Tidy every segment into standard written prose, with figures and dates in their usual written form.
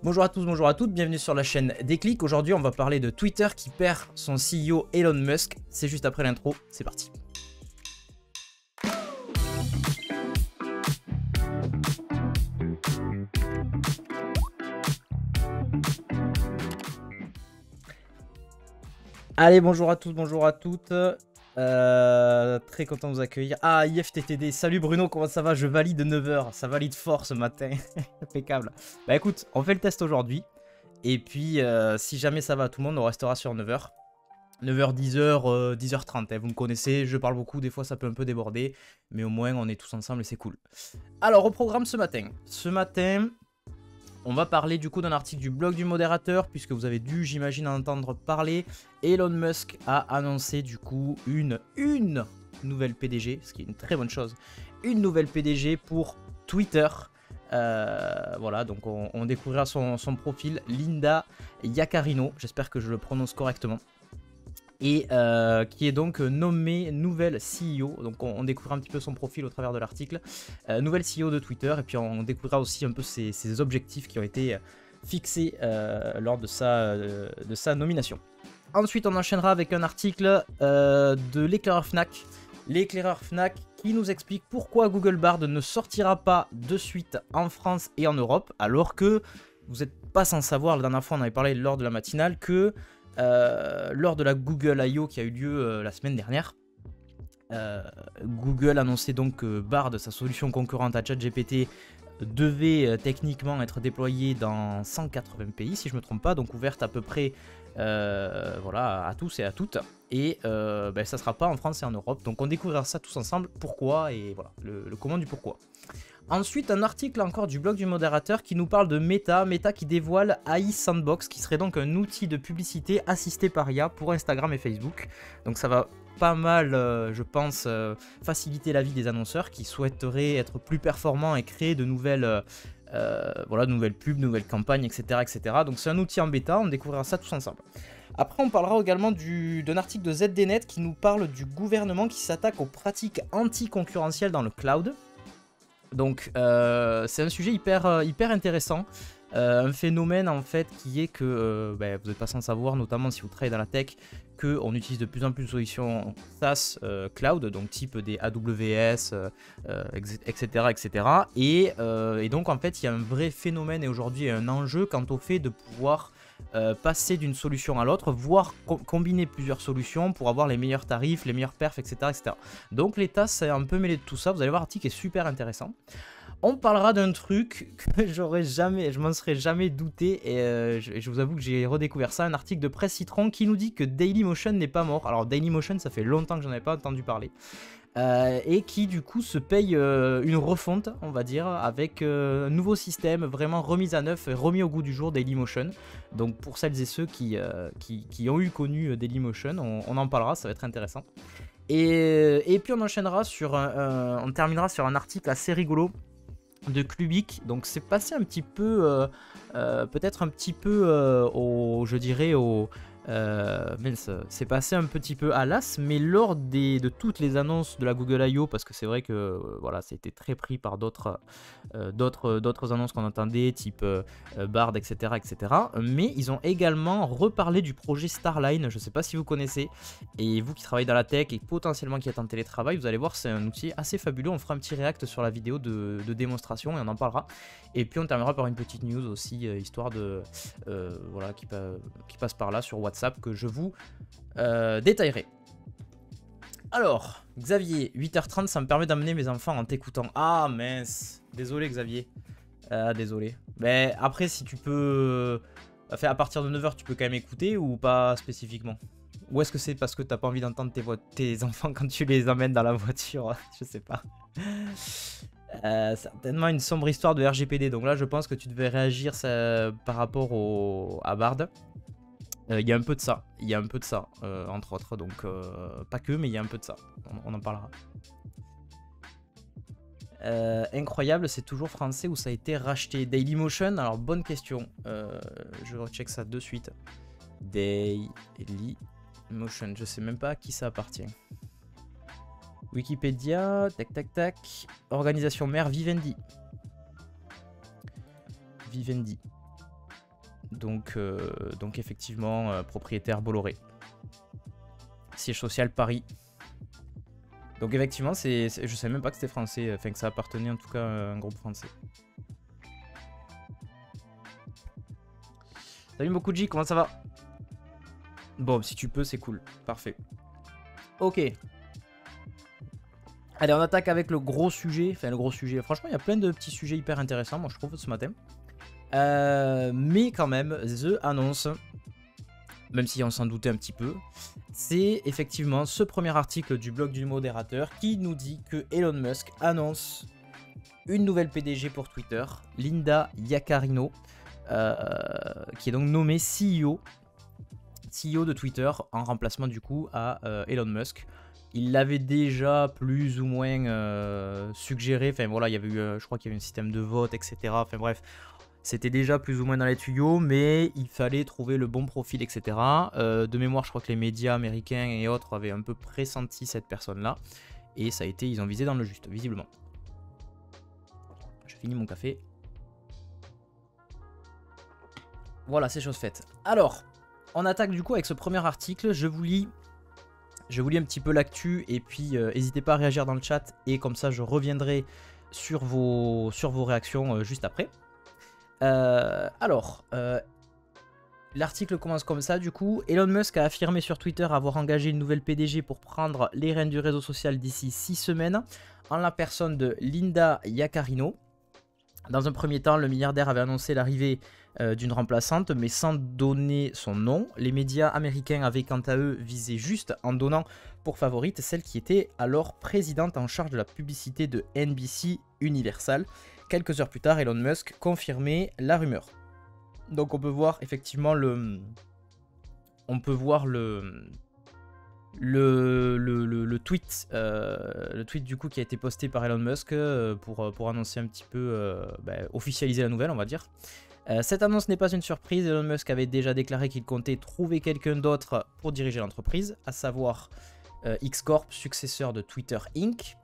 Bonjour à tous, bonjour à toutes, bienvenue sur la chaîne Déclic. Aujourd'hui, on va parler de Twitter qui perd son CEO Elon Musk. C'est juste après l'intro, c'est parti. Allez, bonjour à tous, bonjour à toutes. Très content de vous accueillir. Ah, IFTTD, salut Bruno, comment ça va? Je valide 9h, ça valide fort ce matin. Impeccable. Bah écoute, on fait le test aujourd'hui. Et puis, si jamais ça va à tout le monde, on restera sur 9h. 9h, 10h, 10h30, hein, vous me connaissez, je parle beaucoup, des fois ça peut un peu déborder, mais au moins on est tous ensemble et c'est cool. Alors, au programme ce matin. Ce matin, on va parler du coup d'un article du blog du modérateur, puisque vous avez dû, j'imagine, en entendre parler. Elon Musk a annoncé du coup une nouvelle PDG, ce qui est une très bonne chose. Une nouvelle PDG pour Twitter. Voilà, donc on découvrira son profil, Linda Yaccarino, j'espère que je le prononce correctement. Et qui est donc nommée nouvelle CEO. Donc on découvrira un petit peu son profil au travers de l'article. Nouvelle CEO de Twitter, et puis on découvrira aussi un peu ses objectifs qui ont été fixés lors de sa nomination. Ensuite, on enchaînera avec un article de l'éclaireur Fnac. L'éclaireur Fnac qui nous explique pourquoi Google Bard ne sortira pas de suite en France et en Europe, alors que vous n'êtes pas sans savoir, la dernière fois on avait parlé lors de la matinale, que lors de la Google I.O. qui a eu lieu la semaine dernière, Google annonçait donc que Bard, sa solution concurrente à ChatGPT, devait techniquement être déployée dans 180 pays, si je ne me trompe pas, donc ouverte à peu près voilà, à tous et à toutes. Et ça ne sera pas en France et en Europe. Donc on découvrira ça tous ensemble, pourquoi, et voilà, le comment du pourquoi. Ensuite, un article encore du blog du modérateur qui nous parle de Meta qui dévoile AI Sandbox, qui serait donc un outil de publicité assisté par IA pour Instagram et Facebook. Donc ça va pas mal, je pense, faciliter la vie des annonceurs qui souhaiteraient être plus performants et créer de nouvelles, voilà, de nouvelles pubs, de nouvelles campagnes, etc., etc. Donc c'est un outil en bêta, on découvrira ça tous ensemble. Après, on parlera également d'un article de ZDNet qui nous parle du gouvernement qui s'attaque aux pratiques anti-concurrentielles dans le cloud. Donc c'est un sujet hyper intéressant, un phénomène en fait qui est que vous n'êtes pas sans savoir, notamment si vous travaillez dans la tech, qu'on utilise de plus en plus de solutions SaaS cloud, donc type des AWS, etc. etc. Et donc en fait il y a un vrai phénomène et aujourd'hui un enjeu quant au fait de pouvoir passer d'une solution à l'autre, voire combiner plusieurs solutions pour avoir les meilleurs tarifs, les meilleurs perfs, etc. etc. Donc l'État s'est un peu mêlé de tout ça, vous allez voir, l'article est super intéressant. On parlera d'un truc que je m'en serais jamais douté, et je vous avoue que j'ai redécouvert ça, un article de Presse Citron qui nous dit que Dailymotion n'est pas mort. Alors Dailymotion, ça fait longtemps que j'en avais pas entendu parler. Et qui du coup se paye une refonte, on va dire, avec un nouveau système vraiment remis à neuf, remis au goût du jour, Dailymotion. Donc pour celles et ceux qui ont connu Dailymotion, on en parlera, ça va être intéressant. Et puis on enchaînera on terminera sur un article assez rigolo de Clubic. Donc c'est passé un petit peu, peut-être un petit peu je dirais c'est passé un petit peu à l'as, mais lors de toutes les annonces de la Google I.O., parce que c'est vrai que voilà, c'était très pris par d'autres annonces qu'on entendait, type Bard, etc., etc. Mais ils ont également reparlé du projet Starline, je ne sais pas si vous connaissez, et vous qui travaillez dans la tech et potentiellement qui êtes en télétravail, vous allez voir, c'est un outil assez fabuleux. On fera un petit react sur la vidéo de démonstration et on en parlera. Et puis on terminera par une petite news aussi, histoire de voilà, qui passe par là sur WhatsApp, que je vous détaillerai. Alors, Xavier, 8h30, ça me permet d'amener mes enfants en t'écoutant. Ah mince, désolé Xavier. Désolé. Mais après, si tu peux... à partir de 9h, tu peux quand même écouter ou pas spécifiquement? Ou est-ce que c'est parce que t'as pas envie d'entendre tes enfants quand tu les emmènes dans la voiture? Je sais pas. Certainement une sombre histoire de RGPD. Donc là, je pense que tu devais réagir par rapport à Bard. Il y a un peu de ça, entre autres, donc pas que, mais il y a un peu de ça, on en parlera. Incroyable, c'est toujours français ou ça a été racheté? Dailymotion, alors bonne question, je recheck ça de suite. Dailymotion, je sais même pas à qui ça appartient. Wikipédia, tac tac tac, organisation mère Vivendi. Vivendi. Donc effectivement, propriétaire Bolloré. Siège social Paris. Donc effectivement, je savais même pas que c'était français, enfin que ça appartenait en tout cas à un groupe français. Salut Mokuji, comment ça va? Bon, si tu peux, c'est cool. Parfait. Ok. Allez, on attaque avec le gros sujet. Enfin, le gros sujet. Franchement, il y a plein de petits sujets hyper intéressants, moi je trouve, ce matin. Mais quand même, The annonce, même si on s'en doutait un petit peu, c'est effectivement ce premier article du blog du modérateur qui nous dit que Elon Musk annonce une nouvelle PDG pour Twitter, Linda Yaccarino, qui est donc nommée CEO de Twitter en remplacement du coup à Elon Musk. Il l'avait déjà plus ou moins suggéré, enfin voilà, il y avait eu, je crois qu'il y avait un système de vote, etc. Enfin bref, c'était déjà plus ou moins dans les tuyaux, mais il fallait trouver le bon profil, etc. De mémoire, je crois que les médias américains et autres avaient un peu pressenti cette personne-là, et ça a été, ils ont visé dans le juste, visiblement. Je finis mon café. Voilà, c'est chose faite. Alors, on attaque du coup avec ce premier article. Je vous lis un petit peu l'actu et puis n'hésitez pas à réagir dans le chat et comme ça je reviendrai sur vos réactions juste après. L'article commence comme ça du coup. Elon Musk a affirmé sur Twitter avoir engagé une nouvelle PDG pour prendre les rênes du réseau social d'ici 6 semaines en la personne de Linda Yaccarino. Dans un premier temps, le milliardaire avait annoncé l'arrivée d'une remplaçante, mais sans donner son nom. Les médias américains avaient quant à eux visé juste en donnant pour favorite celle qui était alors présidente en charge de la publicité de NBC Universal. Quelques heures plus tard, Elon Musk confirmait la rumeur. Donc on peut voir effectivement le tweet, du coup qui a été posté par Elon Musk pour annoncer un petit peu, officialiser la nouvelle, on va dire. Cette annonce n'est pas une surprise, Elon Musk avait déjà déclaré qu'il comptait trouver quelqu'un d'autre pour diriger l'entreprise, à savoir X Corp, successeur de Twitter Inc.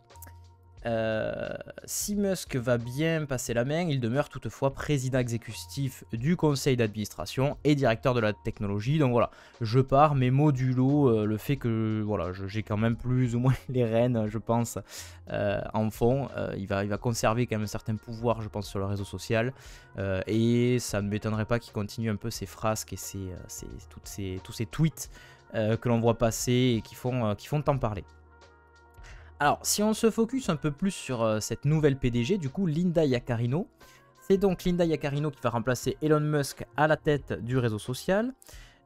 Si Musk va bien passer la main, il demeure toutefois président exécutif du conseil d'administration et directeur de la technologie. Donc voilà, je pars, mais modulo le fait que voilà, j'ai quand même plus ou moins les rênes, je pense, en fond. Il va conserver quand même un certain pouvoir, je pense, sur le réseau social. Et ça ne m'étonnerait pas qu'il continue un peu ses frasques et tous ces tweets que l'on voit passer et qui font tant parler. Alors, si on se focus un peu plus sur cette nouvelle PDG, du coup, Linda Yaccarino, c'est donc Linda Yaccarino qui va remplacer Elon Musk à la tête du réseau social.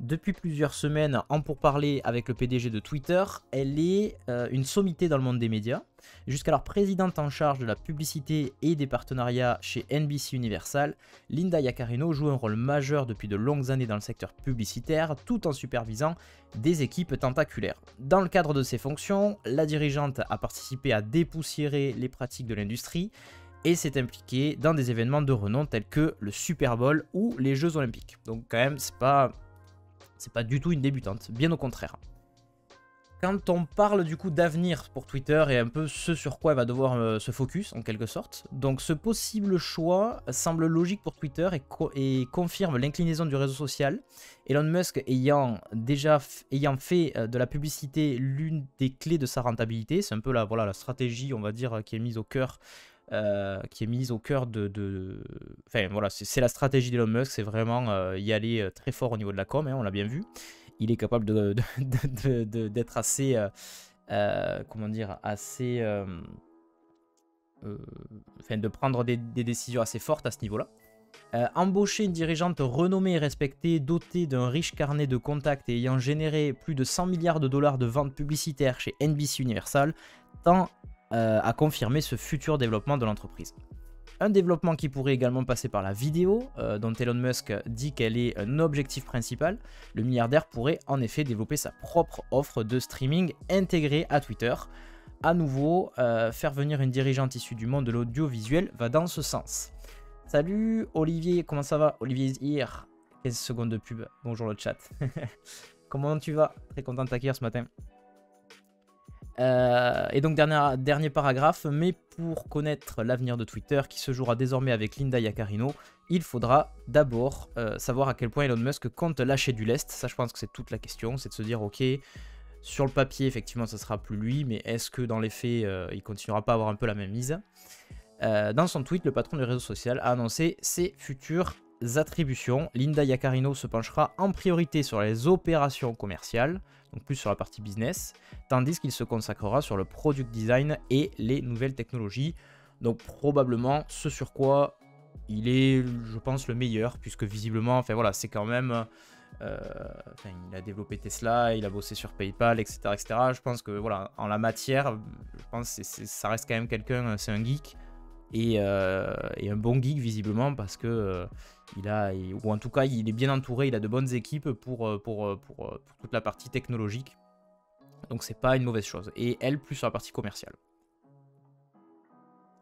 Depuis plusieurs semaines, en pourparlers avec le PDG de Twitter, elle est une sommité dans le monde des médias. Jusqu'alors présidente en charge de la publicité et des partenariats chez NBC Universal, Linda Yaccarino joue un rôle majeur depuis de longues années dans le secteur publicitaire, tout en supervisant des équipes tentaculaires. Dans le cadre de ses fonctions, la dirigeante a participé à dépoussiérer les pratiques de l'industrie et s'est impliquée dans des événements de renom tels que le Super Bowl ou les Jeux Olympiques. Donc quand même, c'est pas du tout une débutante, bien au contraire. Quand on parle du coup d'avenir pour Twitter et un peu ce sur quoi elle va devoir se focus en quelque sorte, donc ce possible choix semble logique pour Twitter et confirme l'inclinaison du réseau social. Elon Musk ayant fait de la publicité l'une des clés de sa rentabilité, c'est un peu la stratégie, on va dire, qui est mise au cœur. Enfin voilà, c'est la stratégie d'Elon Musk, c'est vraiment y aller très fort au niveau de la com, hein, on l'a bien vu. Il est capable d'être assez, de prendre des décisions assez fortes à ce niveau-là. Embaucher une dirigeante renommée et respectée, dotée d'un riche carnet de contacts et ayant généré plus de 100 milliards de dollars de ventes publicitaires chez NBC Universal, tend à confirmer ce futur développement de l'entreprise. Un développement qui pourrait également passer par la vidéo, dont Elon Musk dit qu'elle est un objectif principal. Le milliardaire pourrait en effet développer sa propre offre de streaming intégrée à Twitter. À nouveau, faire venir une dirigeante issue du monde de l'audiovisuel va dans ce sens. Salut Olivier, comment ça va? Olivier is here. 15 secondes de pub, bonjour le chat. Comment tu vas? Très content de t'accueillir ce matin. Et donc dernier paragraphe, mais pour connaître l'avenir de Twitter qui se jouera désormais avec Linda Yaccarino, il faudra d'abord savoir à quel point Elon Musk compte lâcher du lest. Ça je pense que c'est toute la question, c'est de se dire ok, sur le papier effectivement ça sera plus lui, mais est-ce que dans les faits il continuera pas à avoir un peu la même mise? Dans son tweet, le patron du réseau social a annoncé ses futures attributions. Linda Yaccarino se penchera en priorité sur les opérations commerciales, donc plus sur la partie business, tandis qu'il se consacrera sur le product design et les nouvelles technologies. Donc probablement ce sur quoi il est, je pense, le meilleur, puisque visiblement, enfin voilà, c'est quand même... il a développé Tesla, il a bossé sur PayPal, etc., etc. Je pense que voilà, en la matière, je pense que ça reste quand même quelqu'un, c'est un geek. Et un bon geek visiblement parce que ou en tout cas il est bien entouré, il a de bonnes équipes pour toute la partie technologique, donc c'est pas une mauvaise chose. Et elle plus sur la partie commerciale,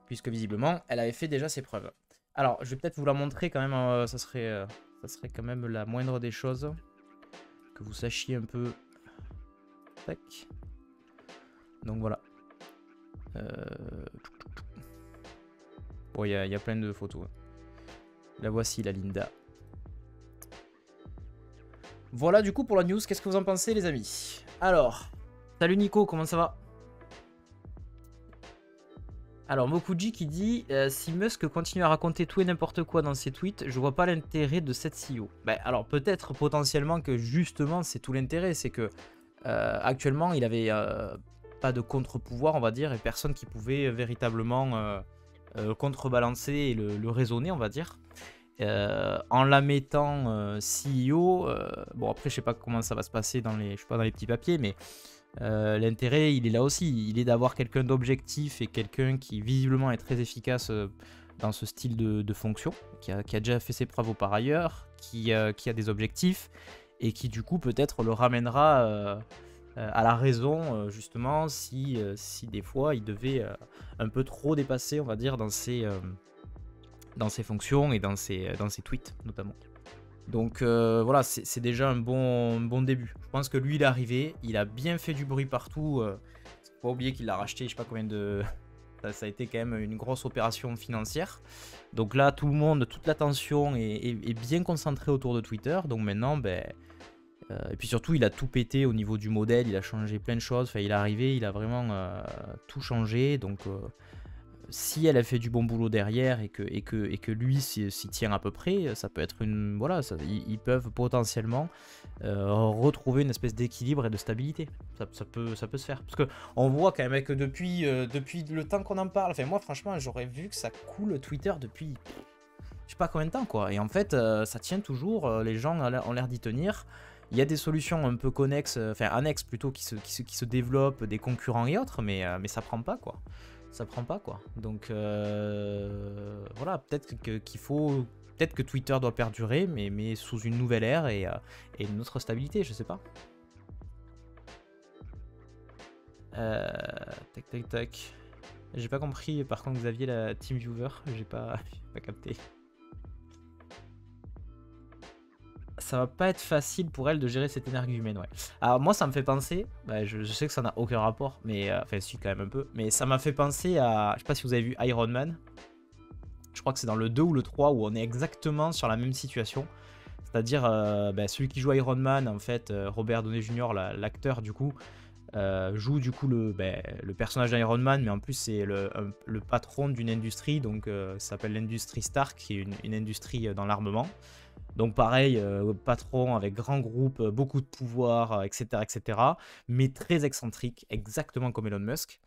puisque visiblement elle avait fait déjà ses preuves. Alors je vais peut-être vous la montrer quand même, ça serait quand même la moindre des choses, que vous sachiez un peu. Tac. Donc voilà. Bon, il y a plein de photos. La voici, la Linda. Voilà du coup pour la news. Qu'est-ce que vous en pensez, les amis? Alors, salut Nico, comment ça va? Alors, Mokuji qui dit si Musk continue à raconter tout et n'importe quoi dans ses tweets, je vois pas l'intérêt de cette CEO. Alors, peut-être potentiellement que justement, c'est tout l'intérêt. C'est que actuellement, il avait pas de contre-pouvoir, on va dire, et personne qui pouvait véritablement... contrebalancer et le raisonner, on va dire, en la mettant CEO. Bon, après je sais pas comment ça va se passer dans les, je sais pas, dans les petits papiers, mais l'intérêt il est là aussi, il est d'avoir quelqu'un d'objectif et quelqu'un qui visiblement est très efficace dans ce style de fonction, qui a déjà fait ses preuves par ailleurs, qui a des objectifs et qui du coup peut-être le ramènera à la raison, justement, si des fois il devait un peu trop dépasser, on va dire, dans ses fonctions et dans ses tweets, notamment. Donc voilà, c'est déjà un bon début. Je pense que lui, il est arrivé, il a bien fait du bruit partout. Faut pas oublier qu'il l'a racheté, je sais pas combien de... Ça a été quand même une grosse opération financière. Donc là, tout le monde, toute l'attention est bien concentrée autour de Twitter. Donc maintenant, et puis surtout, il a tout pété au niveau du modèle, il a changé plein de choses. Enfin, il est arrivé, il a vraiment tout changé. Donc, si elle a fait du bon boulot derrière et que lui s'y tient à peu près, ça peut être une... Voilà, ils peuvent potentiellement retrouver une espèce d'équilibre et de stabilité. Ça peut se faire. Parce qu'on voit quand même que depuis le temps qu'on en parle, enfin moi franchement, j'aurais vu que ça coule Twitter depuis... Je sais pas combien de temps, quoi. Et en fait, ça tient toujours, les gens ont l'air d'y tenir. Il y a des solutions un peu connexes, enfin annexes plutôt, qui se développent, des concurrents et autres, mais ça prend pas, quoi. Ça prend pas, quoi. Donc voilà, peut-être que Twitter doit perdurer, mais sous une nouvelle ère et une autre stabilité, je sais pas. Tac. J'ai pas compris, par contre, Xavier, la TeamViewer, j'ai pas capté. Ça va pas être facile pour elle de gérer cet énergumène, ouais. Alors moi ça me fait penser, je sais que ça n'a aucun rapport, mais enfin si quand même un peu, mais ça m'a fait penser à, je sais pas si vous avez vu Iron Man, je crois que c'est dans le 2 ou le 3 où on est exactement sur la même situation, c'est-à-dire celui qui joue Iron Man, en fait, Robert Downey Jr., l'acteur du coup, joue du coup le personnage d'Iron Man, mais en plus c'est le patron d'une industrie, donc ça s'appelle l'industrie Stark, qui est une industrie dans l'armement. Donc pareil, patron avec grand groupe, beaucoup de pouvoir, etc., etc., mais très excentrique, exactement comme Elon Musk.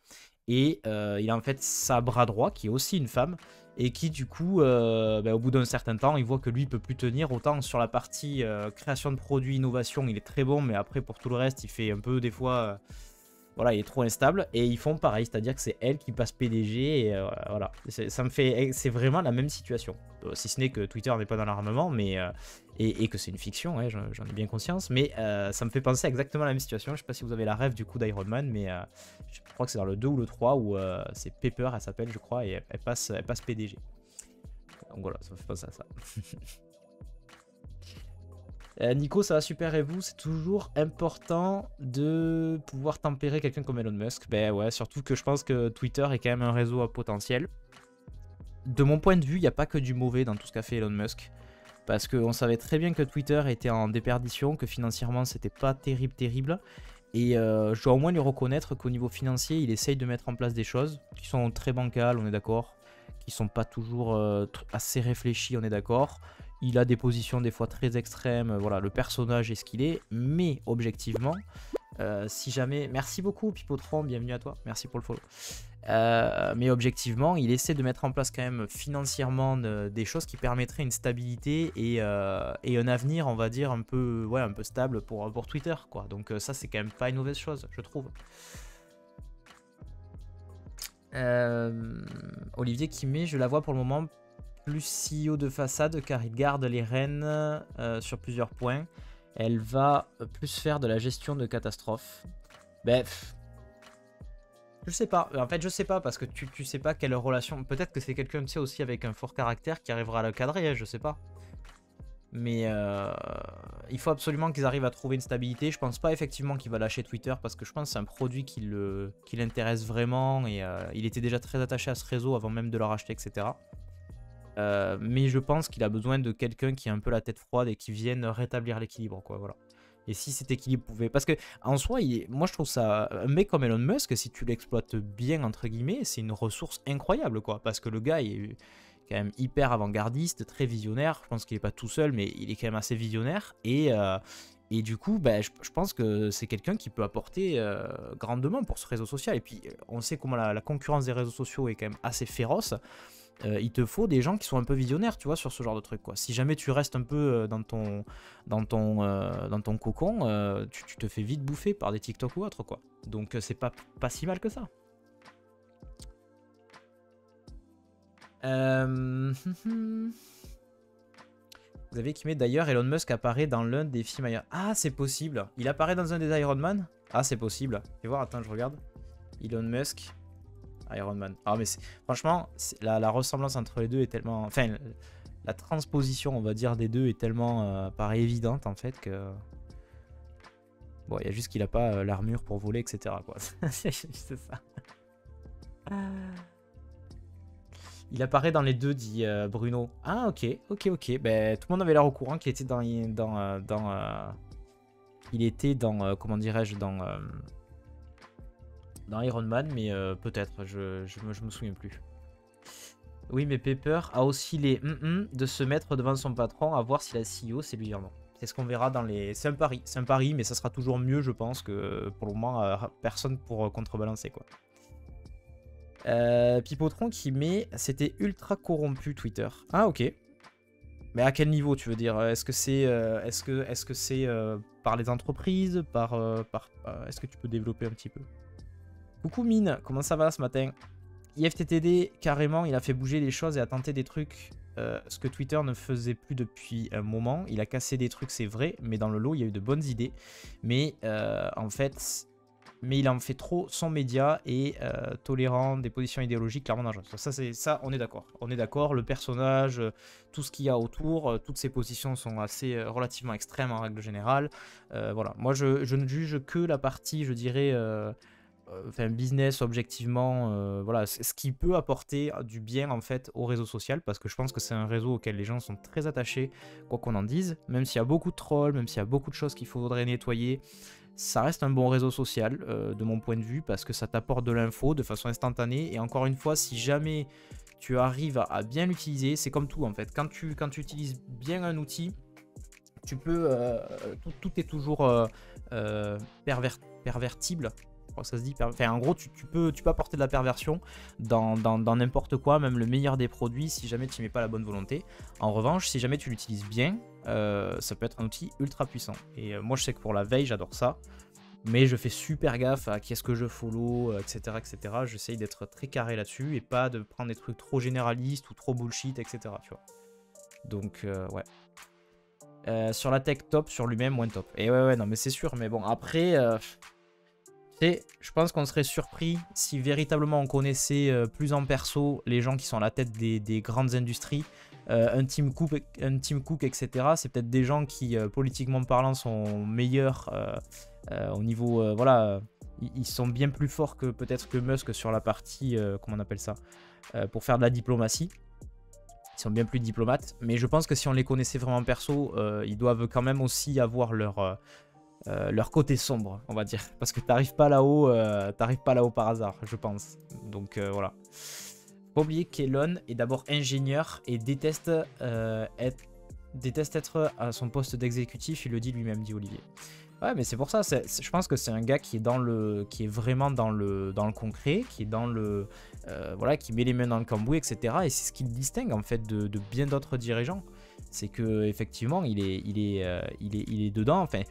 Et il a en fait sa bras droit, qui est aussi une femme, et qui du coup, au bout d'un certain temps, il voit que lui, il peut plus tenir. Autant sur la partie création de produits, innovation, il est très bon, mais après pour tout le reste, il fait un peu des fois... voilà, il est trop instable et ils font pareil, c'est-à-dire que c'est elle qui passe PDG et voilà. C'est vraiment la même situation. Si ce n'est que Twitter n'est pas dans l'armement, mais et que c'est une fiction, ouais, j'en ai bien conscience, mais ça me fait penser à exactement la même situation. Je sais pas si vous avez la rêve du coup d'Iron Man, mais je crois que c'est dans le 2 ou le 3 où c'est Pepper, elle s'appelle, je crois, et elle passe PDG. Donc voilà, ça me fait penser à ça. Nico, ça va super et vous? C'est toujours important de pouvoir tempérer quelqu'un comme Elon Musk. Ben ouais, surtout que je pense que Twitter est quand même un réseau à potentiel. De mon point de vue, il n'y a pas que du mauvais dans tout ce qu'a fait Elon Musk. Parce qu'on savait très bien que Twitter était en déperdition, que financièrement c'était pas terrible. Et je dois au moins lui reconnaître qu'au niveau financier, il essaye de mettre en place des choses qui sont très bancales, on est d'accord, qui sont pas toujours assez réfléchies, on est d'accord. Il a des positions des fois très extrêmes, voilà, le personnage est ce qu'il est, mais objectivement, si jamais... Merci beaucoup Pipotron, bienvenue à toi, merci pour le follow. Mais objectivement, il essaie de mettre en place quand même financièrement des choses qui permettraient une stabilité et un avenir, on va dire, un peu stable pour Twitter, quoi. Donc ça, c'est quand même pas une mauvaise chose, je trouve. Olivier Kimé, je la vois pour le moment plus CEO de façade car il garde les rênes sur plusieurs points. Elle va plus faire de la gestion de catastrophe. Bref. Je sais pas, en fait je sais pas parce que tu sais pas quelle relation, peut-être que c'est quelqu'un tu sais aussi avec un fort caractère qui arrivera à le cadrer, hein, je sais pas. Mais il faut absolument qu'ils arrivent à trouver une stabilité, je pense pas effectivement qu'il va lâcher Twitter parce que je pense que c'est un produit qui l'intéresse vraiment et il était déjà très attaché à ce réseau avant même de le racheter etc. Mais je pense qu'il a besoin de quelqu'un qui a un peu la tête froide et qui vienne rétablir l'équilibre quoi, voilà. Et si cet équilibre pouvait... Parce que en soi, moi je trouve ça... Un mec comme Elon Musk, si tu l'exploites bien, entre guillemets, c'est une ressource incroyable, quoi. Parce que le gars est quand même hyper avant-gardiste, très visionnaire. Je pense qu'il n'est pas tout seul, mais il est quand même assez visionnaire. Et du coup, bah, je pense que c'est quelqu'un qui peut apporter grandement pour ce réseau social. Et puis, on sait comment la concurrence des réseaux sociaux est quand même assez féroce. Il te faut des gens qui sont un peu visionnaires, tu vois, sur ce genre de truc, quoi. Si jamais tu restes un peu dans ton cocon, tu te fais vite bouffer par des TikTok ou autre, quoi. Donc c'est pas si mal que ça. Vous avez qui met d'ailleurs Elon Musk apparaît dans l'un des films ailleurs. Ah, c'est possible. Il apparaît dans un des Iron Man. Ah, c'est possible. Fais voir, attends, je regarde. Elon Musk. Iron Man. Ah mais franchement, la ressemblance entre les deux est tellement... Enfin, la transposition, on va dire, des deux est tellement paraît évidente en fait que... Bon, il y a juste qu'il a pas l'armure pour voler, etc. quoi. C'est ça. Il apparaît dans les deux, dit Bruno. Ah ok. Ben, tout le monde avait l'air au courant qu'il était dans il était dans... comment dirais-je, dans Iron Man, mais peut-être, je me souviens plus. Oui, mais Pepper a aussi les de se mettre devant son patron à voir si la CEO c'est lui ou non. C'est ce qu'on verra dans les... C'est un pari, mais ça sera toujours mieux, je pense, que pour le moment, personne pour contrebalancer, quoi. Pipotron qui met... C'était ultra corrompu, Twitter. Ah, ok. Mais à quel niveau, tu veux dire? Est-ce que c'est par les entreprises, est-ce que tu peux développer un petit peu? Coucou Mine, comment ça va ce matin? IFTTD, carrément, il a fait bouger les choses et a tenté des trucs, ce que Twitter ne faisait plus depuis un moment. Il a cassé des trucs, c'est vrai, mais dans le lot, il y a eu de bonnes idées. Mais en fait, il en fait trop son média et tolérant des positions idéologiques clairement dangereuses. Ça, on est d'accord. On est d'accord, le personnage, tout ce qu'il y a autour, toutes ses positions sont assez relativement extrêmes en règle générale. Voilà, moi je ne juge que la partie, je dirais... enfin business objectivement, voilà, ce qui peut apporter du bien en fait au réseau social, parce que je pense que c'est un réseau auquel les gens sont très attachés, quoi qu'on en dise, même s'il y a beaucoup de trolls, même s'il y a beaucoup de choses qu'il faudrait nettoyer, ça reste un bon réseau social de mon point de vue, parce que ça t'apporte de l'info de façon instantanée, et encore une fois, si jamais tu arrives à bien l'utiliser, c'est comme tout en fait, quand tu utilises bien un outil, tu peux, tout est toujours pervertible. Ça se dit, enfin, en gros, tu peux apporter de la perversion dans n'importe quoi, même le meilleur des produits, si jamais tu n'y mets pas la bonne volonté. En revanche, si jamais tu l'utilises bien, ça peut être un outil ultra puissant. Et moi, je sais que pour la veille, j'adore ça. Mais je fais super gaffe à qui est-ce que je follow, etc. etc. J'essaye d'être très carré là-dessus et pas de prendre des trucs trop généralistes ou trop bullshit, etc. Tu vois. Donc, ouais. Sur la tech, top. Sur lui-même, moins top. Et ouais, non, mais c'est sûr. Mais bon, après... je pense qu'on serait surpris si véritablement on connaissait plus en perso les gens qui sont à la tête des grandes industries, Tim Cook, etc. C'est peut-être des gens qui, politiquement parlant, sont meilleurs au niveau... voilà, ils sont bien plus forts que peut-être que Musk sur la partie, comment on appelle ça, pour faire de la diplomatie. Ils sont bien plus diplomates. Mais je pense que si on les connaissait vraiment perso, ils doivent quand même aussi avoir leur côté sombre, on va dire. Parce que t'arrives pas là-haut par hasard, je pense. Donc voilà. Faut pas oublier qu'Elon est d'abord ingénieur et déteste être à son poste d'exécutif, il le dit lui-même, dit Olivier. Ouais, mais c'est pour ça, je pense que c'est un gars qui est vraiment dans le concret, qui est dans le... voilà, qui met les mains dans le cambouis, etc. Et c'est ce qui le distingue en fait de bien d'autres dirigeants. C'est que effectivement, il est dedans. Enfin,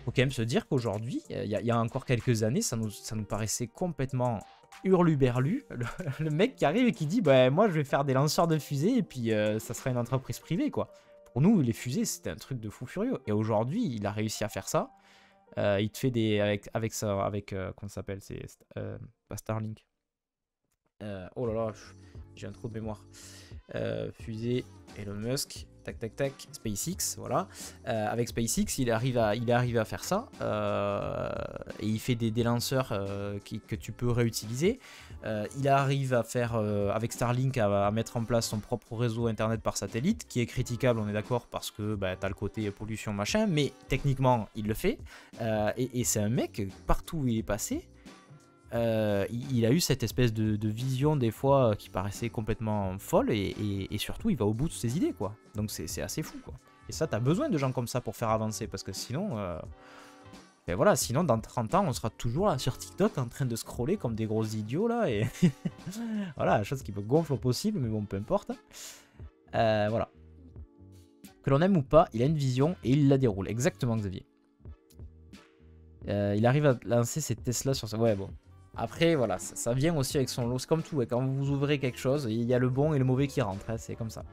faut quand même se dire qu'aujourd'hui, il y a encore quelques années, ça nous paraissait complètement hurluberlu. Le mec qui arrive et qui dit, bah moi je vais faire des lanceurs de fusées et puis ça sera une entreprise privée, quoi. Pour nous, les fusées, c'était un truc de fou furieux. Et aujourd'hui, il a réussi à faire ça. Il te fait des... Avec comment ça s'appelle, c'est... pas Starlink. Oh là là, j'ai un trou de mémoire. Fusée, Elon Musk, tac tac tac, SpaceX, voilà. Avec SpaceX, il arrive à faire ça. Et il fait des lanceurs que tu peux réutiliser. Il arrive à faire, avec Starlink, à mettre en place son propre réseau internet par satellite, qui est critiquable, on est d'accord, parce que bah, t'as le côté pollution machin, mais techniquement, il le fait. Et c'est un mec, partout où il est passé, il a eu cette espèce de vision des fois qui paraissait complètement folle et surtout il va au bout de ses idées, quoi. Donc c'est assez fou, quoi. Et ça, t'as besoin de gens comme ça pour faire avancer, parce que sinon ben voilà, sinon dans 30 ans on sera toujours là sur TikTok en train de scroller comme des gros idiots là et voilà, chose qui me gonfle au possible, mais bon, peu importe. Voilà, que l'on aime ou pas, il a une vision et il la déroule. Exactement, Xavier. Il arrive à lancer ses Tesla sur ça. Ouais, bon. Après, voilà, ça vient aussi avec son lot. C'est comme tout, ouais. Quand vous ouvrez quelque chose, il y a le bon et le mauvais qui rentrent. Hein, c'est comme ça.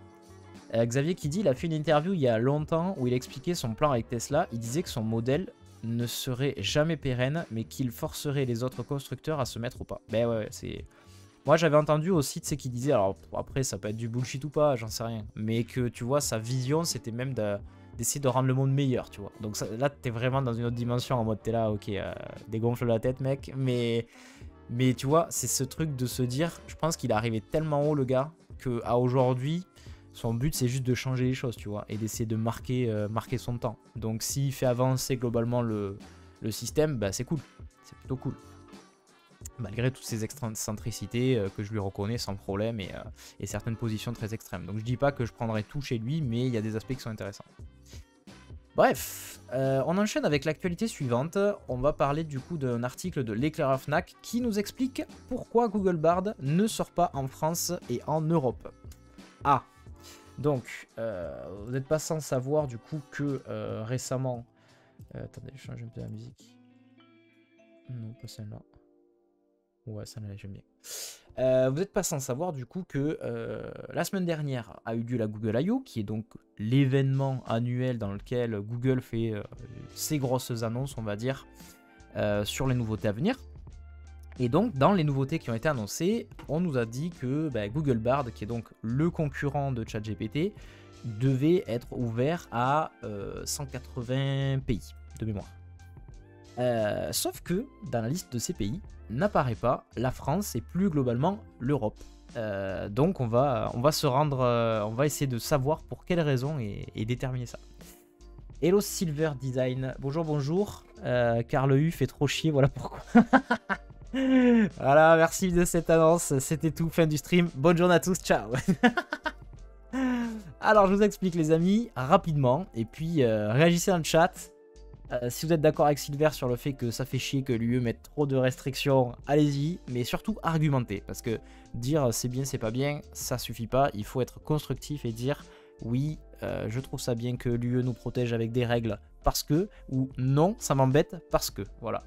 Xavier qui dit, il a fait une interview il y a longtemps où il expliquait son plan avec Tesla. Il disait que son modèle ne serait jamais pérenne, mais qu'il forcerait les autres constructeurs à se mettre au pas. Ben ouais, c'est... Moi, j'avais entendu aussi, tu sais, qui disait, alors après, ça peut être du bullshit ou pas, j'en sais rien, mais que, tu vois, sa vision, c'était même d'essayer de rendre le monde meilleur, tu vois. Donc ça, là, t'es vraiment dans une autre dimension, en mode, t'es là, ok, dégonfle la tête, mec, mais tu vois, c'est ce truc de se dire, je pense qu'il est arrivé tellement haut, le gars, qu'à aujourd'hui, son but, c'est juste de changer les choses, tu vois, et d'essayer de marquer son temps. Donc s'il fait avancer globalement le système, bah c'est cool, c'est plutôt cool. Malgré toutes ces excentricités que je lui reconnais sans problème et certaines positions très extrêmes. Donc je dis pas que je prendrai tout chez lui, mais il y a des aspects qui sont intéressants. Bref, on enchaîne avec l'actualité suivante. On va parler du coup d'un article de l'éclaireur Fnac qui nous explique pourquoi Google Bard ne sort pas en France et en Europe. Ah, donc vous n'êtes pas sans savoir du coup que récemment... attendez, je change un peu la musique. Non, pas celle-là. Ouais, ça j'aime bien. Vous n'êtes pas sans savoir du coup que la semaine dernière a eu lieu la Google I.O., qui est donc l'événement annuel dans lequel Google fait ses grosses annonces, on va dire, sur les nouveautés à venir. Et donc, dans les nouveautés qui ont été annoncées, on nous a dit que Google Bard, qui est donc le concurrent de ChatGPT, devait être ouvert à 180 pays de mémoire. Sauf que dans la liste de ces pays n'apparaît pas la France et plus globalement l'Europe. Donc on va se rendre, on va essayer de savoir pour quelles raisons et déterminer ça. Hello Silver Design, bonjour, car le U fait trop chier, voilà pourquoi. Voilà, merci de cette annonce, c'était tout, fin du stream, bonne journée à tous, ciao. Alors je vous explique les amis, rapidement, et puis réagissez dans le chat. Si vous êtes d'accord avec Silver sur le fait que ça fait chier que l'UE mette trop de restrictions, allez-y, mais surtout argumentez, parce que dire c'est bien, c'est pas bien, ça suffit pas, il faut être constructif et dire oui, je trouve ça bien que l'UE nous protège avec des règles parce que, ou non, ça m'embête parce que, voilà.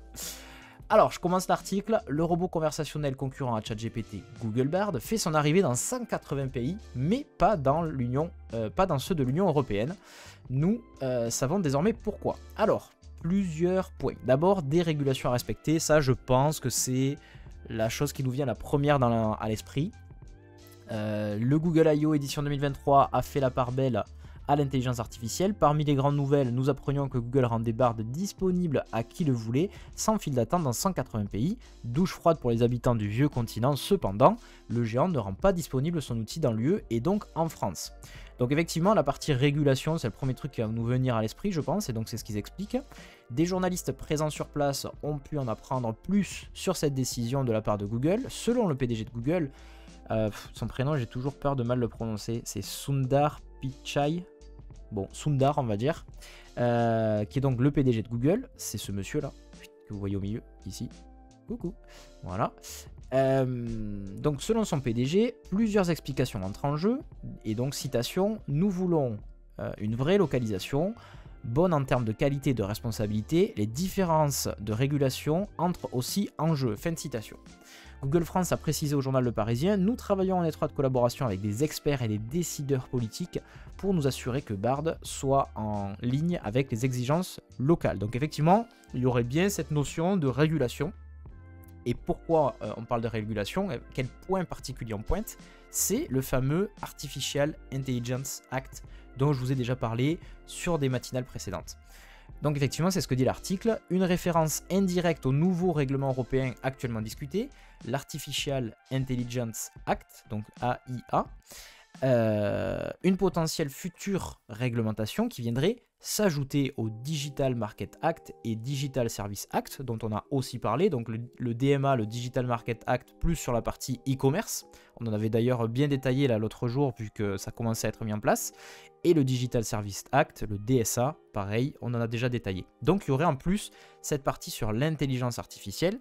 Alors, je commence l'article. Le robot conversationnel concurrent à ChatGPT, Google Bard, fait son arrivée dans 180 pays, mais pas dans ceux de l'Union européenne. Nous savons désormais pourquoi. Alors, plusieurs points. D'abord, des régulations à respecter. Ça, je pense que c'est la chose qui nous vient la première à l'esprit. Le Google I.O. édition 2023 a fait la part belle à l'intelligence artificielle. Parmi les grandes nouvelles, nous apprenions que Google rendait Bard disponible à qui le voulait, sans file d'attente dans 180 pays. Douche froide pour les habitants du vieux continent, cependant, le géant ne rend pas disponible son outil dans l'UE et donc en France. Donc effectivement, la partie régulation, c'est le premier truc qui va nous venir à l'esprit, je pense, et donc c'est ce qu'ils expliquent. Des journalistes présents sur place ont pu en apprendre plus sur cette décision de la part de Google. Selon le PDG de Google, son prénom, j'ai toujours peur de mal le prononcer, c'est Sundar Pichai. Bon, Sundar, on va dire, qui est donc le PDG de Google. C'est ce monsieur-là, que vous voyez au milieu, ici. Coucou. Voilà. Donc, selon son PDG, plusieurs explications entrent en jeu. Et donc, citation, nous voulons une vraie localisation, bonne en termes de qualité et de responsabilité. Les différences de régulation entrent aussi en jeu. Fin de citation. Google France a précisé au journal Le Parisien, nous travaillons en étroite collaboration avec des experts et des décideurs politiques pour nous assurer que Bard soit en ligne avec les exigences locales. Donc effectivement, il y aurait bien cette notion de régulation. Et pourquoi on parle de régulation, quel point particulier on pointe, c'est le fameux Artificial Intelligence Act dont je vous ai déjà parlé sur des matinales précédentes. Donc effectivement, c'est ce que dit l'article, une référence indirecte au nouveau règlement européen actuellement discuté, l'Artificial Intelligence Act, donc AIA, une potentielle future réglementation qui viendrait s'ajouter au Digital Market Act et Digital Service Act, dont on a aussi parlé, donc le DMA, le Digital Market Act, plus sur la partie e-commerce, on en avait d'ailleurs bien détaillé là l'autre jour, vu que ça commençait à être mis en place, et le Digital Service Act, le DSA, pareil, on en a déjà détaillé. Donc il y aurait en plus cette partie sur l'intelligence artificielle.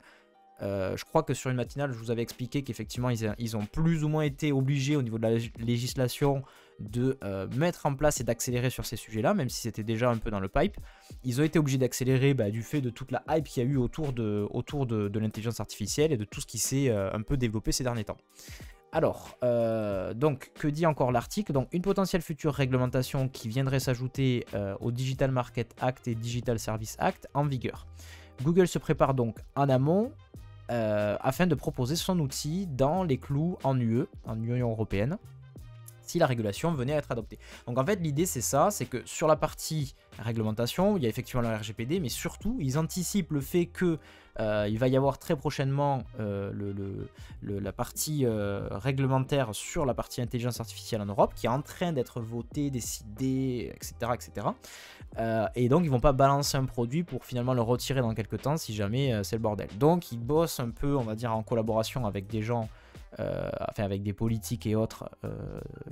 Je crois que sur une matinale, je vous avais expliqué qu'effectivement, ils ont plus ou moins été obligés au niveau de la législation de mettre en place et d'accélérer sur ces sujets-là, même si c'était déjà un peu dans le pipe. Ils ont été obligés d'accélérer du fait de toute la hype qu'il y a eu autour de l'intelligence artificielle et de tout ce qui s'est un peu développé ces derniers temps. Alors, donc, que dit encore l'article? Donc, une potentielle future réglementation qui viendrait s'ajouter au Digital Market Act et Digital Service Act en vigueur. Google se prépare donc en amont afin de proposer son outil dans les clous en UE, en Union Européenne, si la régulation venait à être adoptée. Donc en fait l'idée c'est ça, c'est que sur la partie réglementation, il y a effectivement le RGPD, mais surtout ils anticipent le fait que il va y avoir très prochainement la partie réglementaire sur la partie intelligence artificielle en Europe qui est en train d'être votée, décidée, etc. etc. Et donc ils vont pas balancer un produit pour finalement le retirer dans quelques temps si jamais c'est le bordel. Donc ils bossent un peu, on va dire, en collaboration avec des gens, avec des politiques et autres,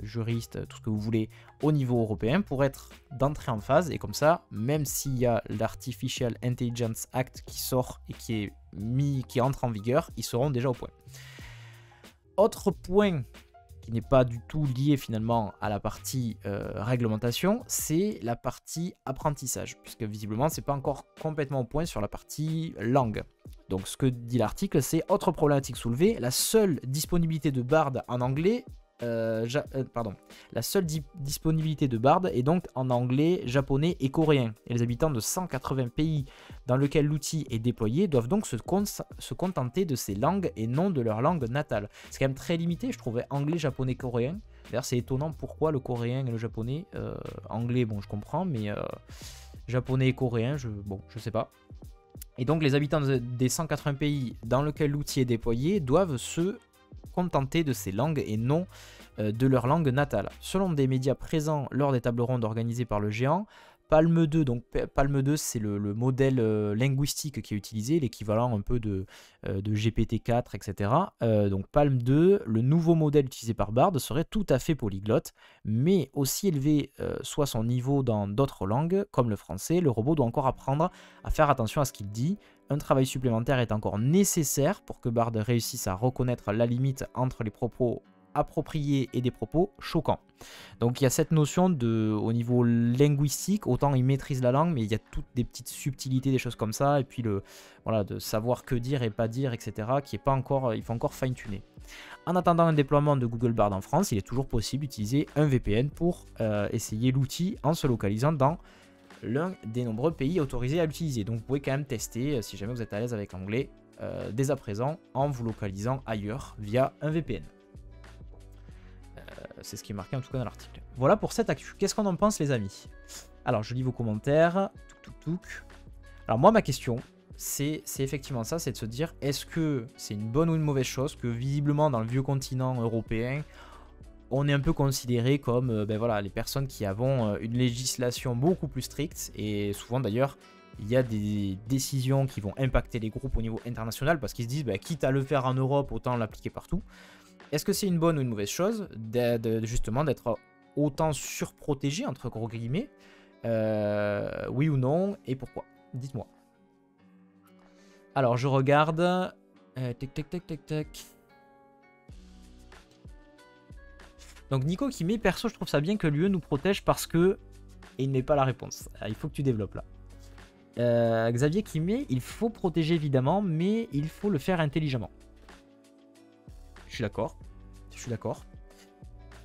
juristes, tout ce que vous voulez, au niveau européen pour être d'entrée en phase. Et comme ça, même s'il y a l'Artificial Intelligence Act qui sort et qui entre en vigueur, ils seront déjà au point. Autre point qui n'est pas du tout lié finalement à la partie réglementation, c'est la partie apprentissage, puisque visiblement c'est pas encore complètement au point sur la partie langue. Donc ce que dit l'article, c'est autre problématique soulevée, la seule disponibilité de Bard en anglais, la seule disponibilité de Bard est donc en anglais, japonais et coréen. Et les habitants de 180 pays dans lesquels l'outil est déployé doivent donc se contenter de ces langues et non de leur langue natale. C'est quand même très limité, je trouvais anglais, japonais, coréen. D'ailleurs c'est étonnant pourquoi le coréen et le japonais, anglais bon je comprends, mais japonais et coréen, je sais pas. Et donc les habitants des 180 pays dans lesquels l'outil est déployé doivent se contenter de ces langues et non de leur langue natale. Selon des médias présents lors des tables rondes organisées par le géant, Palm 2, donc Palm 2 c'est le modèle linguistique qui est utilisé, l'équivalent un peu de GPT-4, etc. Donc Palm 2, le nouveau modèle utilisé par Bard serait tout à fait polyglotte, mais aussi élevé soit son niveau dans d'autres langues, comme le français, le robot doit encore apprendre à faire attention à ce qu'il dit. Un travail supplémentaire est encore nécessaire pour que Bard réussisse à reconnaître la limite entre les propos appropriés et des propos choquants. Donc il y a cette notion au niveau linguistique, autant il maîtrise la langue, mais il y a toutes des petites subtilités, des choses comme ça, et puis de savoir que dire et pas dire, etc., qui est pas encore, il faut encore fine-tuner. En attendant un déploiement de Google Bard en France, il est toujours possible d'utiliser un VPN pour essayer l'outil en se localisant dans l'un des nombreux pays autorisés à l'utiliser. Donc vous pouvez quand même tester, si jamais vous êtes à l'aise avec l'anglais, dès à présent, en vous localisant ailleurs via un VPN. C'est ce qui est marqué en tout cas dans l'article. Voilà pour cette actu. Qu'est-ce qu'on en pense les amis? Alors je lis vos commentaires. Alors moi ma question, c'est effectivement ça, c'est de se dire est-ce que c'est une bonne ou une mauvaise chose que visiblement dans le vieux continent européen, on est un peu considéré comme ben voilà, les personnes qui avons une législation beaucoup plus stricte, et souvent d'ailleurs il y a des décisions qui vont impacter les groupes au niveau international parce qu'ils se disent ben, quitte à le faire en Europe, autant l'appliquer partout. Est-ce que c'est une bonne ou une mauvaise chose justement d'être autant surprotégé entre gros guillemets, oui ou non, et pourquoi? Dites-moi. Alors je regarde. Tac. Donc Nico qui met perso, je trouve ça bien que l'UE nous protège parce que. Et il ne met pas la réponse. Il faut que tu développes là. Xavier qui met il faut protéger évidemment, mais il faut le faire intelligemment. Je suis d'accord.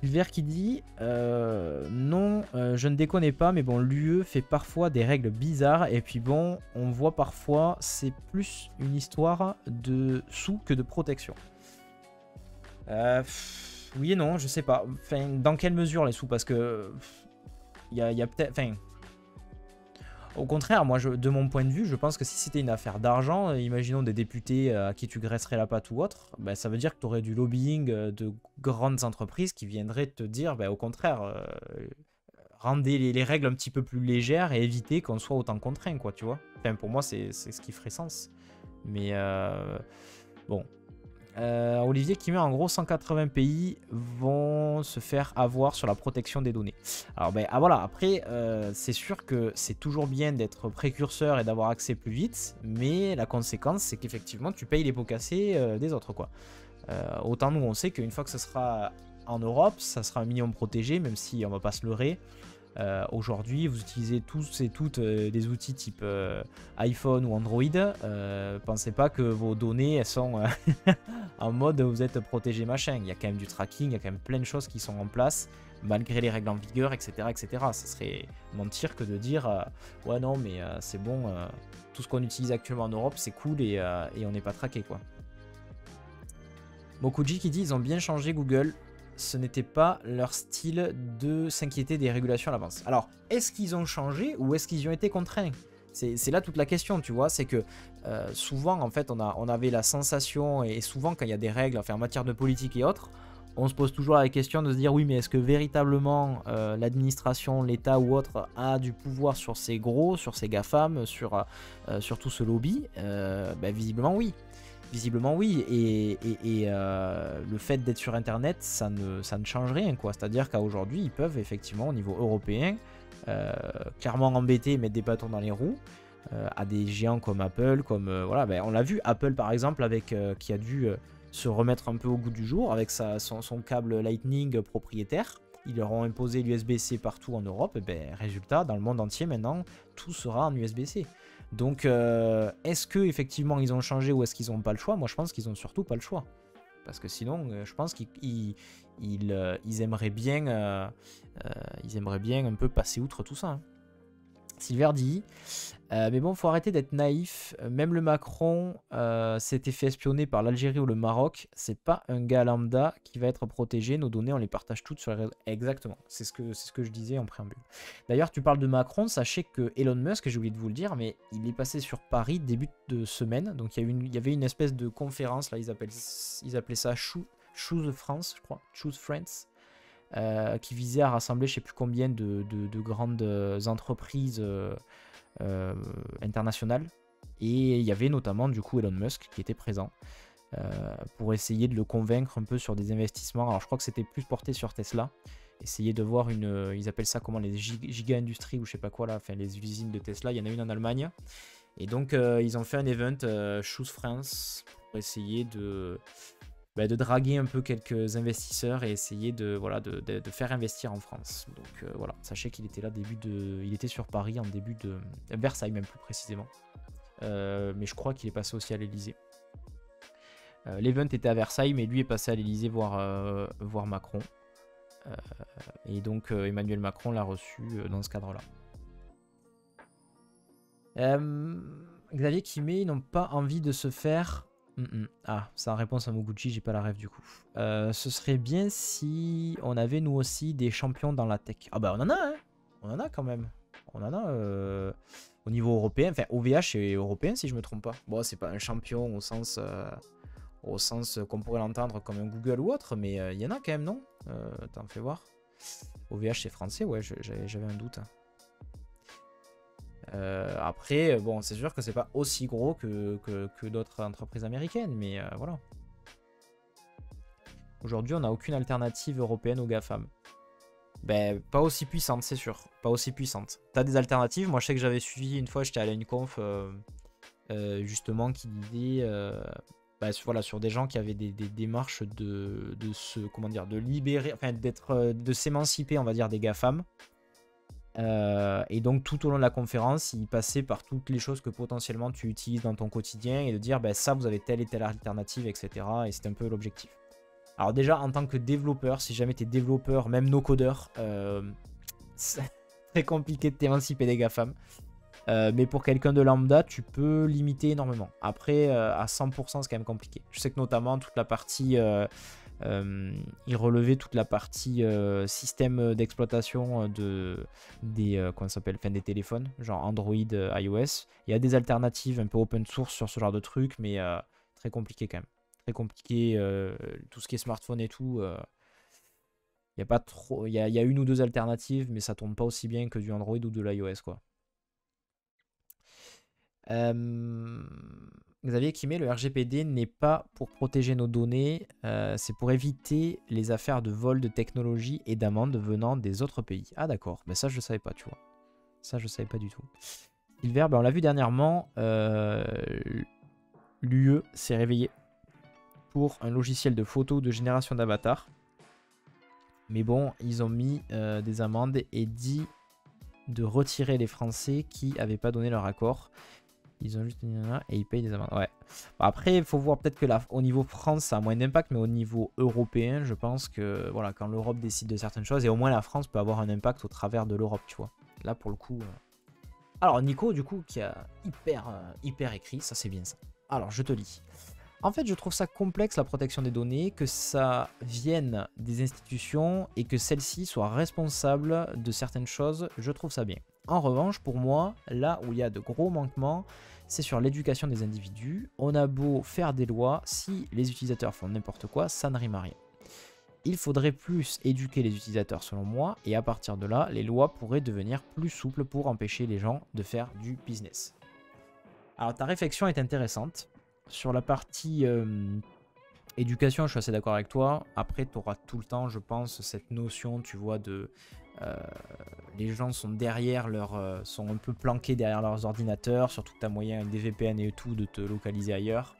Vert qui dit non, je ne déconne pas, mais bon, l'UE fait parfois des règles bizarres, et puis bon, on voit parfois c'est plus une histoire de sous que de protection. Oui et non, je sais pas. Enfin, dans quelle mesure les sous? Parce que il y a peut-être. Enfin, au contraire, moi, de mon point de vue, je pense que si c'était une affaire d'argent, imaginons des députés à qui tu graisserais la patte ou autre, ben, ça veut dire que tu aurais du lobbying de grandes entreprises qui viendraient te dire, ben, au contraire, rendez les règles un petit peu plus légères et évitez qu'on soit autant contraint, quoi, tu vois. Enfin, pour moi, c'est ce qui ferait sens. Mais bon. Olivier qui met en gros 180 pays vont se faire avoir sur la protection des données. Alors ben voilà, après c'est sûr que c'est toujours bien d'être précurseur et d'avoir accès plus vite, mais la conséquence c'est qu'effectivement tu payes les pots cassés des autres quoi. Autant nous on sait qu'une fois que ce sera en Europe, ça sera un minimum protégé, même si on va pas se leurrer. Aujourd'hui, vous utilisez tous et toutes des outils type iPhone ou Android. Pensez pas que vos données elles sont en mode vous êtes protégé machin. Il y a quand même du tracking, il y a quand même plein de choses qui sont en place malgré les règles en vigueur, etc. Ça serait mentir que de dire ouais non mais c'est bon, tout ce qu'on utilise actuellement en Europe c'est cool et on n'est pas traqué quoi. Mokuji qui dit ils ont bien changé Google. Ce n'était pas leur style de s'inquiéter des régulations à l'avance. Alors, est-ce qu'ils ont changé ou est-ce qu'ils y ont été contraints? C'est là toute la question, tu vois. C'est que souvent, en fait, on avait la sensation, et souvent quand il y a des règles enfin, en matière de politique et autres, on se pose toujours la question de se dire oui, mais est-ce que véritablement l'administration, l'État ou autre a du pouvoir sur ces gros, sur ces GAFAM, sur tout ce lobby? Ben, visiblement oui. Visiblement oui, et le fait d'être sur internet ça ne change rien quoi, c'est-à-dire qu'à aujourd'hui ils peuvent effectivement au niveau européen clairement embêter et mettre des bâtons dans les roues à des géants comme Apple, comme voilà, ben, on l'a vu Apple par exemple avec qui a dû se remettre un peu au goût du jour avec son câble Lightning propriétaire. Ils leur ont imposé l'USB-C partout en Europe, et ben, résultat dans le monde entier maintenant tout sera en USB-C. Donc, est-ce que effectivement ils ont changé ou est-ce qu'ils n'ont pas le choix? Moi, je pense qu'ils n'ont surtout pas le choix. Parce que sinon, je pense qu'ils aimeraient bien, un peu passer outre tout ça. Hein. Silver dit, mais bon, faut arrêter d'être naïf. Même le Macron s'était fait espionner par l'Algérie ou le Maroc. C'est pas un gars lambda qui va être protégé. Nos données, on les partage toutes sur les réseaux. Exactement. C'est ce que je disais en préambule. D'ailleurs, tu parles de Macron. Sachez que Elon Musk, j'ai oublié de vous le dire, mais il est passé sur Paris début de semaine. Donc il y avait une espèce de conférence là. Ils appelaient ça Choose France, je crois. Choose France. Qui visait à rassembler je sais plus combien de grandes entreprises internationales, et il y avait notamment du coup Elon Musk qui était présent pour essayer de le convaincre un peu sur des investissements. Alors je crois que c'était plus porté sur Tesla, essayer de voir ils appellent ça comment, les giga-industries ou je sais pas quoi là, enfin les usines de Tesla, il y en a une en Allemagne, et donc ils ont fait un event Choose France pour essayer de draguer un peu quelques investisseurs et essayer de faire investir en France. Donc voilà, sachez qu'il était là il était sur Paris en début de Versailles même plus précisément. Mais je crois qu'il est passé aussi à l'Elysée. L'event était à Versailles, mais lui est passé à l'Elysée voir Macron. Et donc Emmanuel Macron l'a reçu dans ce cadre-là. Xavier qui met, ils n'ont pas envie de se faire Ah, ça réponse à Moguchi, j'ai pas la rêve du coup. Ce serait bien si on avait nous aussi des champions dans la tech. Ah bah on en a, hein. On en a quand même. On en a au niveau européen. Enfin, OVH est européen si je me trompe pas. Bon, c'est pas un champion au sens qu'on pourrait l'entendre comme un Google ou autre, mais il y en a quand même, non? Attends, fais voir. OVH c'est français, ouais, j'avais un doute. Après, bon, c'est sûr que c'est pas aussi gros que d'autres entreprises américaines, mais voilà. Aujourd'hui, on n'a aucune alternative européenne aux GAFAM. Ben, pas aussi puissante, c'est sûr. Pas aussi puissante. T'as des alternatives? Moi, je sais que j'avais suivi une fois, j'étais allé à une conf justement qui disait bah, voilà, sur des gens qui avaient des démarches de se, comment dire, de libérer, enfin, de s'émanciper, on va dire, des GAFAM. Et donc tout au long de la conférence, il passait par toutes les choses que potentiellement tu utilises dans ton quotidien et de dire ben, ça vous avez telle et telle alternative, etc. Et c'est un peu l'objectif. Alors déjà en tant que développeur, si jamais tu es développeur, même no codeur, c'est très compliqué de t'émanciper des GAFAM. Mais pour quelqu'un de lambda, tu peux limiter énormément. Après, à 100%, c'est quand même compliqué. Je sais que notamment toute la partie... il relevait toute la partie système d'exploitation des téléphones, genre Android, iOS. Il y a des alternatives un peu open source sur ce genre de trucs, mais très compliqué quand même. Très compliqué, tout ce qui est smartphone et tout. Il y a pas trop, il y a une ou deux alternatives, mais ça tourne pas aussi bien que du Android ou de l'iOS, quoi. Xavier qui met le RGPD n'est pas pour protéger nos données, c'est pour éviter les affaires de vol de technologie et d'amendes venant des autres pays. Ah d'accord, mais ça je savais pas, tu vois. Ça je savais pas du tout. Silver, ben, on l'a vu dernièrement, l'UE s'est réveillé pour un logiciel de photo de génération d'avatar. Mais bon, ils ont mis des amendes et dit de retirer les Français qui n'avaient pas donné leur accord. Ils ont juste et ils payent des amendes. Ouais. Bon, après, il faut voir peut-être que au niveau France, ça a moins d'impact, mais au niveau européen, je pense que voilà, quand l'Europe décide de certaines choses, et au moins la France peut avoir un impact au travers de l'Europe, tu vois. Là, pour le coup. Alors, Nico, du coup, qui a hyper écrit, ça c'est bien ça. Alors, je te lis. En fait, je trouve ça complexe la protection des données, que ça vienne des institutions et que celles-ci soient responsables de certaines choses, je trouve ça bien. En revanche, pour moi, là où il y a de gros manquements, c'est sur l'éducation des individus. On a beau faire des lois, si les utilisateurs font n'importe quoi, ça ne rime à rien. Il faudrait plus éduquer les utilisateurs selon moi, et à partir de là, les lois pourraient devenir plus souples pour empêcher les gens de faire du business. Alors ta réflexion est intéressante. Sur la partie éducation, je suis assez d'accord avec toi. Après, tu auras tout le temps, je pense, cette notion, tu vois, de... les gens sont derrière sont un peu planqués derrière leurs ordinateurs, surtout que tu as moyen avec des VPN et tout de te localiser ailleurs.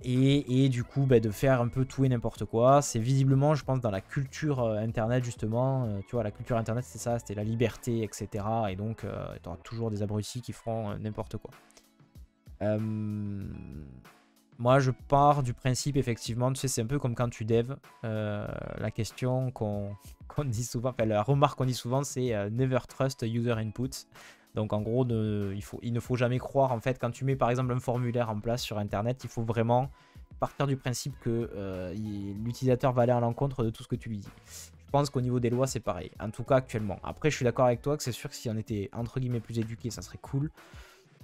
Et du coup, bah, de faire un peu tout et n'importe quoi. C'est visiblement, je pense, dans la culture Internet, justement. Tu vois, la culture Internet, c'est ça, c'était la liberté, etc. Et donc, tu auras toujours des abrutis qui feront n'importe quoi. Moi, je pars du principe, effectivement, tu sais, c'est un peu comme quand tu dev. La question qu'on dit souvent, enfin, la remarque qu'on dit souvent, c'est never trust user input. Donc, en gros, il ne faut jamais croire, en fait, quand tu mets, par exemple, un formulaire en place sur Internet, il faut vraiment partir du principe que l'utilisateur va aller à l'encontre de tout ce que tu lui dis. Je pense qu'au niveau des lois, c'est pareil. En tout cas, actuellement. Après, je suis d'accord avec toi que c'est sûr que si on était, entre guillemets, plus éduqué, ça serait cool.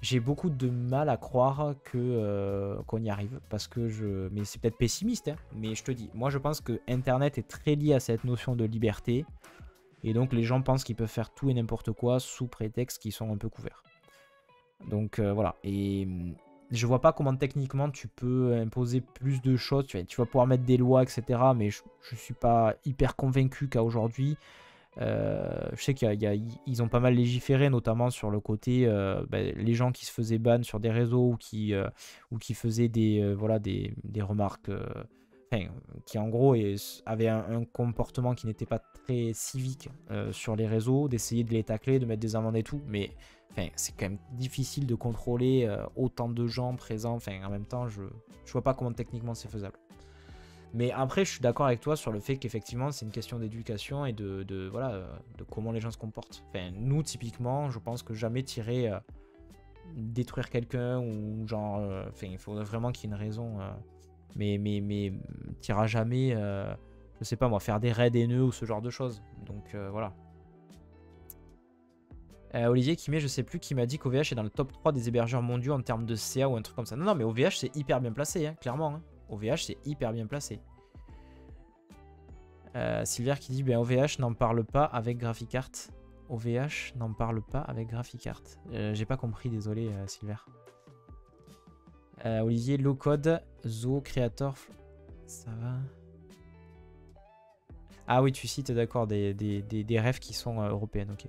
J'ai beaucoup de mal à croire qu'on y arrive parce que mais c'est peut-être pessimiste, hein, mais je te dis, moi je pense que Internet est très lié à cette notion de liberté et donc les gens pensent qu'ils peuvent faire tout et n'importe quoi sous prétexte qu'ils sont un peu couverts. Donc voilà, et je vois pas comment techniquement tu peux imposer plus de choses, tu vas pouvoir mettre des lois, etc. Mais je suis pas hyper convaincu qu'à aujourd'hui... je sais qu'ils ont pas mal légiféré, notamment sur le côté les gens qui se faisaient ban sur des réseaux ou qui faisaient voilà, des remarques, qui en gros avaient un comportement qui n'était pas très civique sur les réseaux, d'essayer de les tacler, de mettre des amendes et tout, mais c'est quand même difficile de contrôler autant de gens présents, en même temps je vois pas comment techniquement c'est faisable. Mais après, je suis d'accord avec toi sur le fait qu'effectivement, c'est une question d'éducation et voilà, de comment les gens se comportent. Nous, typiquement, je pense que jamais tirer détruire quelqu'un ou genre... Enfin, il faudrait vraiment qu'il y ait une raison. Mais t'iras jamais, je sais pas moi, faire des raids haineux ou ce genre de choses. Donc voilà. Olivier qui met, je sais plus, qui m'a dit qu'OVH est dans le top 3 des hébergeurs mondiaux en termes de CA ou un truc comme ça. Non, non, mais OVH c'est hyper bien placé, hein, clairement. Hein. OVH c'est hyper bien placé. Silver qui dit, ben OVH n'en parle pas avec Graphicart. OVH n'en parle pas avec Graphicart. J'ai pas compris, désolé Silver. Olivier, low code, Zo, Creator, ça va. Ah oui, tu cites d'accord des refs qui sont européennes, ok.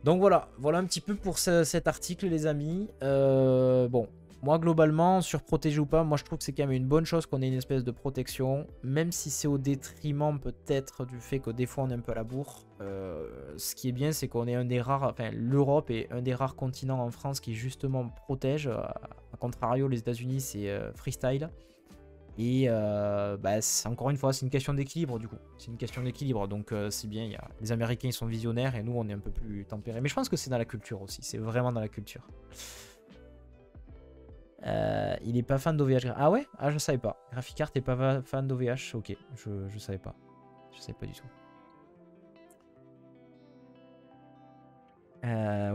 Donc voilà, voilà un petit peu pour cet article les amis. Bon, moi globalement, sur protéger ou pas, moi je trouve que c'est quand même une bonne chose qu'on ait une espèce de protection. Même si c'est au détriment peut-être du fait que des fois on est un peu à la bourre. Ce qui est bien c'est qu'on est un des rares, enfin l'Europe est un des rares continents en France qui justement protège. A contrario les États-Unis c'est freestyle. Et bah, encore une fois, c'est une question d'équilibre du coup. C'est une question d'équilibre. Donc c'est bien, les Américains ils sont visionnaires et nous on est un peu plus tempérés. Mais je pense que c'est dans la culture aussi. C'est vraiment dans la culture. Il est pas fan d'OVH. Ah ouais? Ah je savais pas. Graphicart est pas fan d'OVH. Ok, je savais pas. Je savais pas du tout.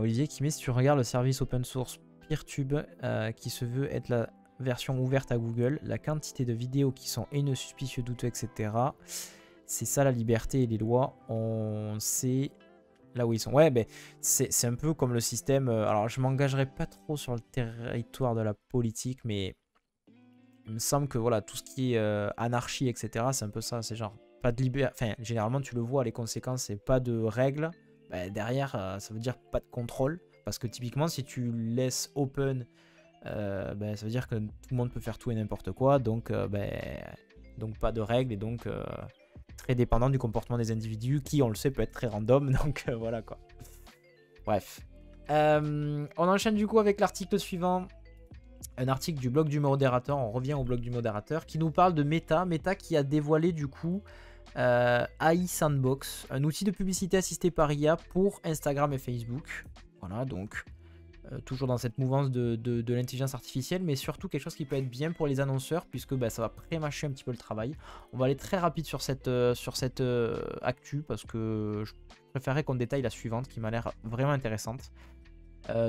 Olivier qui met, si tu regardes le service open source Peertube qui se veut être la version ouverte à Google, la quantité de vidéos qui sont haineux, suspicieux, douteux, etc. C'est ça la liberté et les lois. On sait là où ils sont. Ouais, ben c'est un peu comme le système. Alors je m'engagerai pas trop sur le territoire de la politique, mais il me semble que voilà, tout ce qui est anarchie, etc. C'est un peu ça. C'est genre pas de liberté. Enfin, généralement tu le vois, les conséquences, c'est pas de règles. Ben, derrière, ça veut dire pas de contrôle. Parce que typiquement, si tu laisses open, ben, ça veut dire que tout le monde peut faire tout et n'importe quoi. Donc, donc pas de règles et donc très dépendant du comportement des individus qui, on le sait, peut être très random. Donc voilà quoi. Bref. On enchaîne du coup avec l'article suivant. Un article du blog du modérateur. On revient au blog du modérateur qui nous parle de Meta. Meta qui a dévoilé du coup AI Sandbox, un outil de publicité assisté par IA pour Instagram et Facebook. Voilà, donc toujours dans cette mouvance de l'intelligence artificielle, mais surtout quelque chose qui peut être bien pour les annonceurs, puisque bah, ça va pré-mâcher un petit peu le travail. On va aller très rapide sur cette actu, parce que je préférerais qu'on détaille la suivante, qui m'a l'air vraiment intéressante.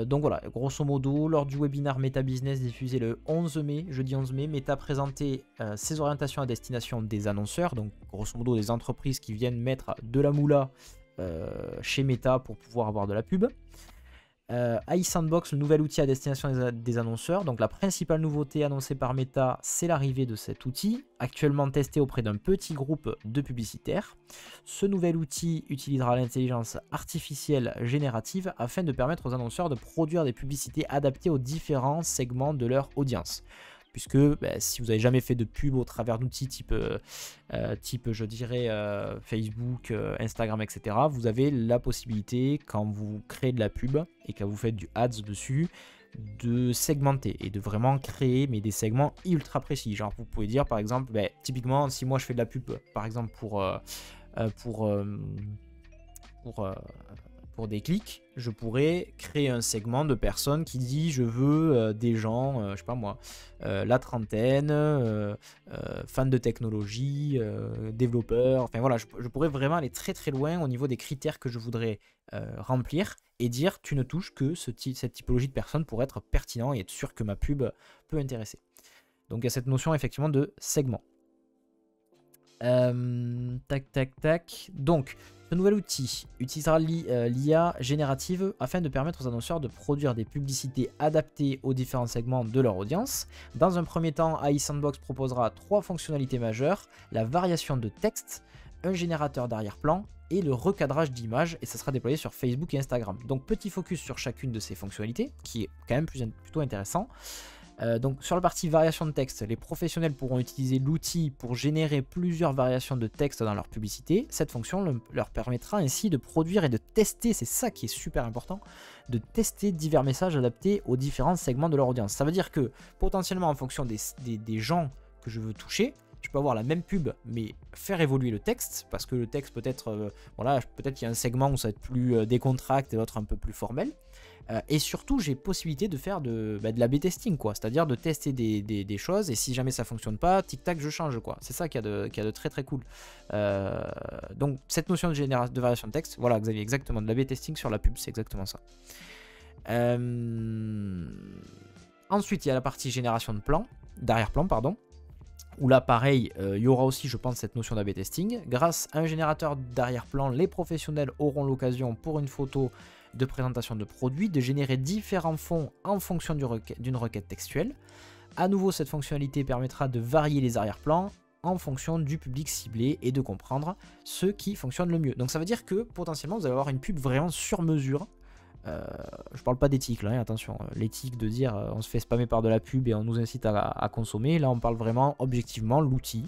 Donc voilà, grosso modo, lors du webinaire Meta Business diffusé le 11 mai, jeudi 11 mai, Meta a présenté ses orientations à destination des annonceurs, donc grosso modo des entreprises qui viennent mettre de la moula chez Meta pour pouvoir avoir de la pub. AI Sandbox, le nouvel outil à destination des annonceurs. Donc la principale nouveauté annoncée par Meta, c'est l'arrivée de cet outil, actuellement testé auprès d'un petit groupe de publicitaires. Ce nouvel outil utilisera l'intelligence artificielle générative afin de permettre aux annonceurs de produire des publicités adaptées aux différents segments de leur audience. Puisque si vous n'avez jamais fait de pub au travers d'outils type je dirais Facebook, Instagram, etc., vous avez la possibilité, quand vous créez de la pub et quand vous faites du ads dessus, de segmenter et de vraiment créer des segments ultra précis. Genre vous pouvez dire par exemple, typiquement si moi je fais de la pub par exemple pour des clics, je pourrais créer un segment de personnes qui dit je veux des gens, je sais pas moi, la trentaine, fans de technologie, développeurs, enfin voilà, je pourrais vraiment aller très très loin au niveau des critères que je voudrais remplir et dire tu ne touches que cette typologie de personnes pour être pertinent et être sûr que ma pub peut intéresser. Donc il y a cette notion effectivement de segment. Tac. Donc, ce nouvel outil utilisera l'IA générative afin de permettre aux annonceurs de produire des publicités adaptées aux différents segments de leur audience. Dans un premier temps, AI Sandbox proposera 3 fonctionnalités majeures, la variation de texte, un générateur d'arrière-plan et le recadrage d'images, et ça sera déployé sur Facebook et Instagram. Donc petit focus sur chacune de ces fonctionnalités, qui est quand même plutôt intéressant. Donc sur la partie variation de texte, les professionnels pourront utiliser l'outil pour générer plusieurs variations de texte dans leur publicité. Cette fonction leur permettra ainsi de produire et de tester, c'est ça qui est super important, de tester divers messages adaptés aux différents segments de leur audience. Ça veut dire que potentiellement en fonction des gens que je veux toucher, je tu peux avoir la même pub, mais faire évoluer le texte, parce que le texte peut-être, voilà, peut-être qu'il y a un segment où ça va être plus décontracté et l'autre un peu plus formel. Et surtout, j'ai possibilité de faire de l'A/B testing, quoi. C'est-à-dire de tester des choses, et si jamais ça fonctionne pas, tic-tac, je change, quoi. C'est ça qui a de très très cool. Donc, cette notion de variation de texte, voilà, Xavier, exactement, de l'A/B testing sur la pub, c'est exactement ça. Ensuite, il y a la partie génération de plans, d'arrière-plan, pardon, où là, pareil, il y aura aussi, je pense, cette notion d'A/B testing. Grâce à un générateur d'arrière-plan, les professionnels auront l'occasion, pour une photo de présentation de produit, de générer différents fonds en fonction d'une requête textuelle. À nouveau, cette fonctionnalité permettra de varier les arrière-plans en fonction du public ciblé et de comprendre ce qui fonctionne le mieux. Donc ça veut dire que potentiellement vous allez avoir une pub vraiment sur mesure. Je parle pas d'éthique là, hein, attention, l'éthique de dire on se fait spammer par de la pub et on nous incite à consommer, là on parle vraiment objectivement, l'outil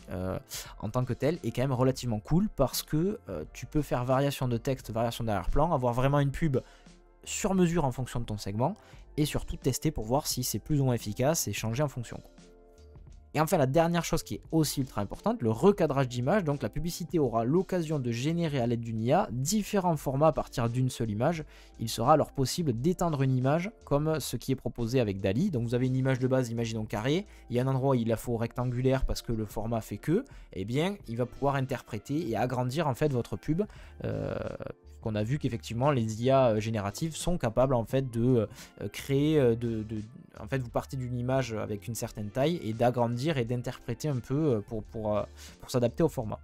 en tant que tel est quand même relativement cool parce que tu peux faire variation de texte, variation d'arrière-plan, avoir vraiment une pub sur mesure en fonction de ton segment et surtout tester pour voir si c'est plus ou moins efficace et changer en fonction. Et enfin, la dernière chose qui est aussi ultra importante, le recadrage d'image. Donc la publicité aura l'occasion de générer à l'aide d'une IA différents formats à partir d'une seule image. Il sera alors possible d'étendre une image comme ce qui est proposé avec DALL-E. Donc vous avez une image de base, imaginons carré, il y a un endroit où il la faut rectangulaire parce que le format fait que, eh bien il va pouvoir interpréter et agrandir en fait votre pub. Qu'on a vu qu'effectivement les IA génératives sont capables en fait de créer, en fait vous partez d'une image avec une certaine taille et d'agrandir et d'interpréter un peu pour s'adapter au format.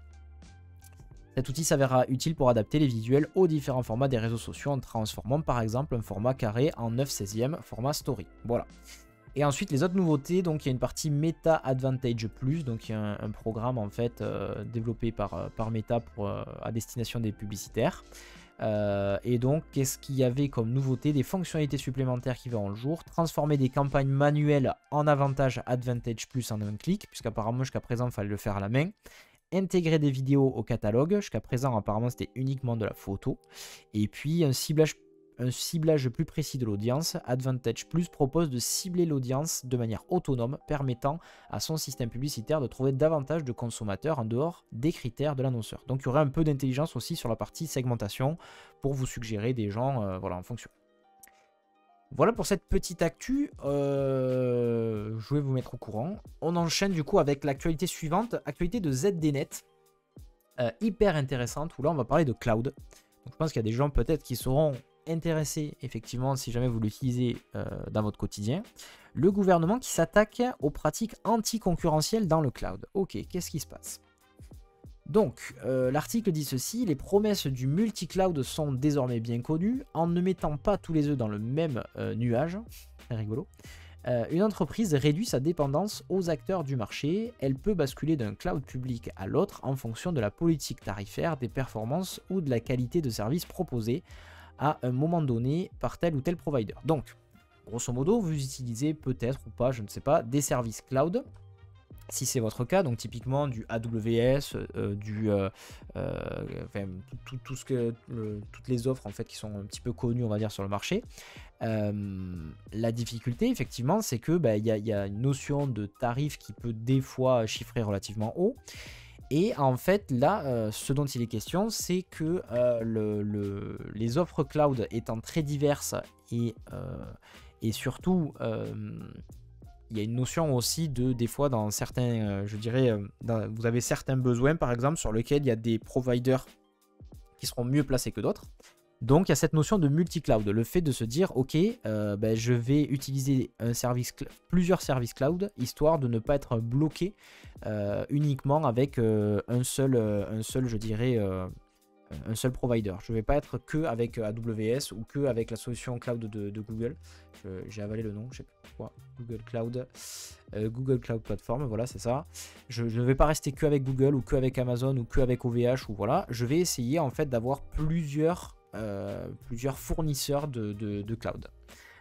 Cet outil s'avérera utile pour adapter les visuels aux différents formats des réseaux sociaux en transformant par exemple un format carré en 9/16e format story. Voilà. Et ensuite les autres nouveautés, donc il y a une partie Meta Advantage Plus, donc il y a un programme en fait développé par Meta à destination des publicitaires. Et donc, qu'est-ce qu'il y avait comme nouveauté? Des fonctionnalités supplémentaires qui verront le jour. Transformer des campagnes manuelles en avantage Advantage Plus en un clic, puisqu'apparemment jusqu'à présent il fallait le faire à la main. Intégrer des vidéos au catalogue, jusqu'à présent apparemment c'était uniquement de la photo. Et puis un ciblage plus précis de l'audience. Advantage Plus propose de cibler l'audience de manière autonome, permettant à son système publicitaire de trouver davantage de consommateurs en dehors des critères de l'annonceur. Donc il y aurait un peu d'intelligence aussi sur la partie segmentation pour vous suggérer des gens voilà, en fonction. Voilà pour cette petite actu, je vais vous mettre au courant. On enchaîne du coup avec l'actualité suivante, actualité de ZDNet, hyper intéressante, où là on va parler de cloud. Donc je pense qu'il y a des gens peut-être qui seront intéressés effectivement si jamais vous l'utilisez dans votre quotidien. Le gouvernement qui s'attaque aux pratiques anticoncurrentielles dans le cloud. Ok, qu'est-ce qui se passe? Donc, l'article dit ceci: les promesses du multi-cloud sont désormais bien connues. En ne mettant pas tous les œufs dans le même nuage, très rigolo, une entreprise réduit sa dépendance aux acteurs du marché. Elle peut basculer d'un cloud public à l'autre en fonction de la politique tarifaire, des performances ou de la qualité de service proposée à un moment donné par tel ou tel provider. Donc, grosso modo, vous utilisez peut-être ou pas, je ne sais pas, des services cloud. Si c'est votre cas, donc typiquement du AWS, toutes les offres en fait qui sont un petit peu connues, on va dire, sur le marché. La difficulté, effectivement, c'est que y a une notion de tarif qui peut des fois chiffrer relativement haut. Et en fait, là, ce dont il est question, c'est que les offres cloud étant très diverses et surtout, il y a une notion aussi de, des fois, dans certains, je dirais, vous avez certains besoins, par exemple, sur lesquels il y a des providers qui seront mieux placés que d'autres. Donc, il y a cette notion de multi-cloud, le fait de se dire, ok, je vais utiliser plusieurs services cloud, histoire de ne pas être bloqué uniquement avec un seul, je dirais, un seul provider. Je ne vais pas être que avec AWS ou que avec la solution cloud de Google. J'ai avalé le nom, je sais pas pourquoi. Google Cloud Platform, voilà, c'est ça. Je ne vais pas rester que avec Google ou que avec Amazon ou que avec OVH ou voilà. Je vais essayer en fait d'avoir plusieurs fournisseurs de cloud.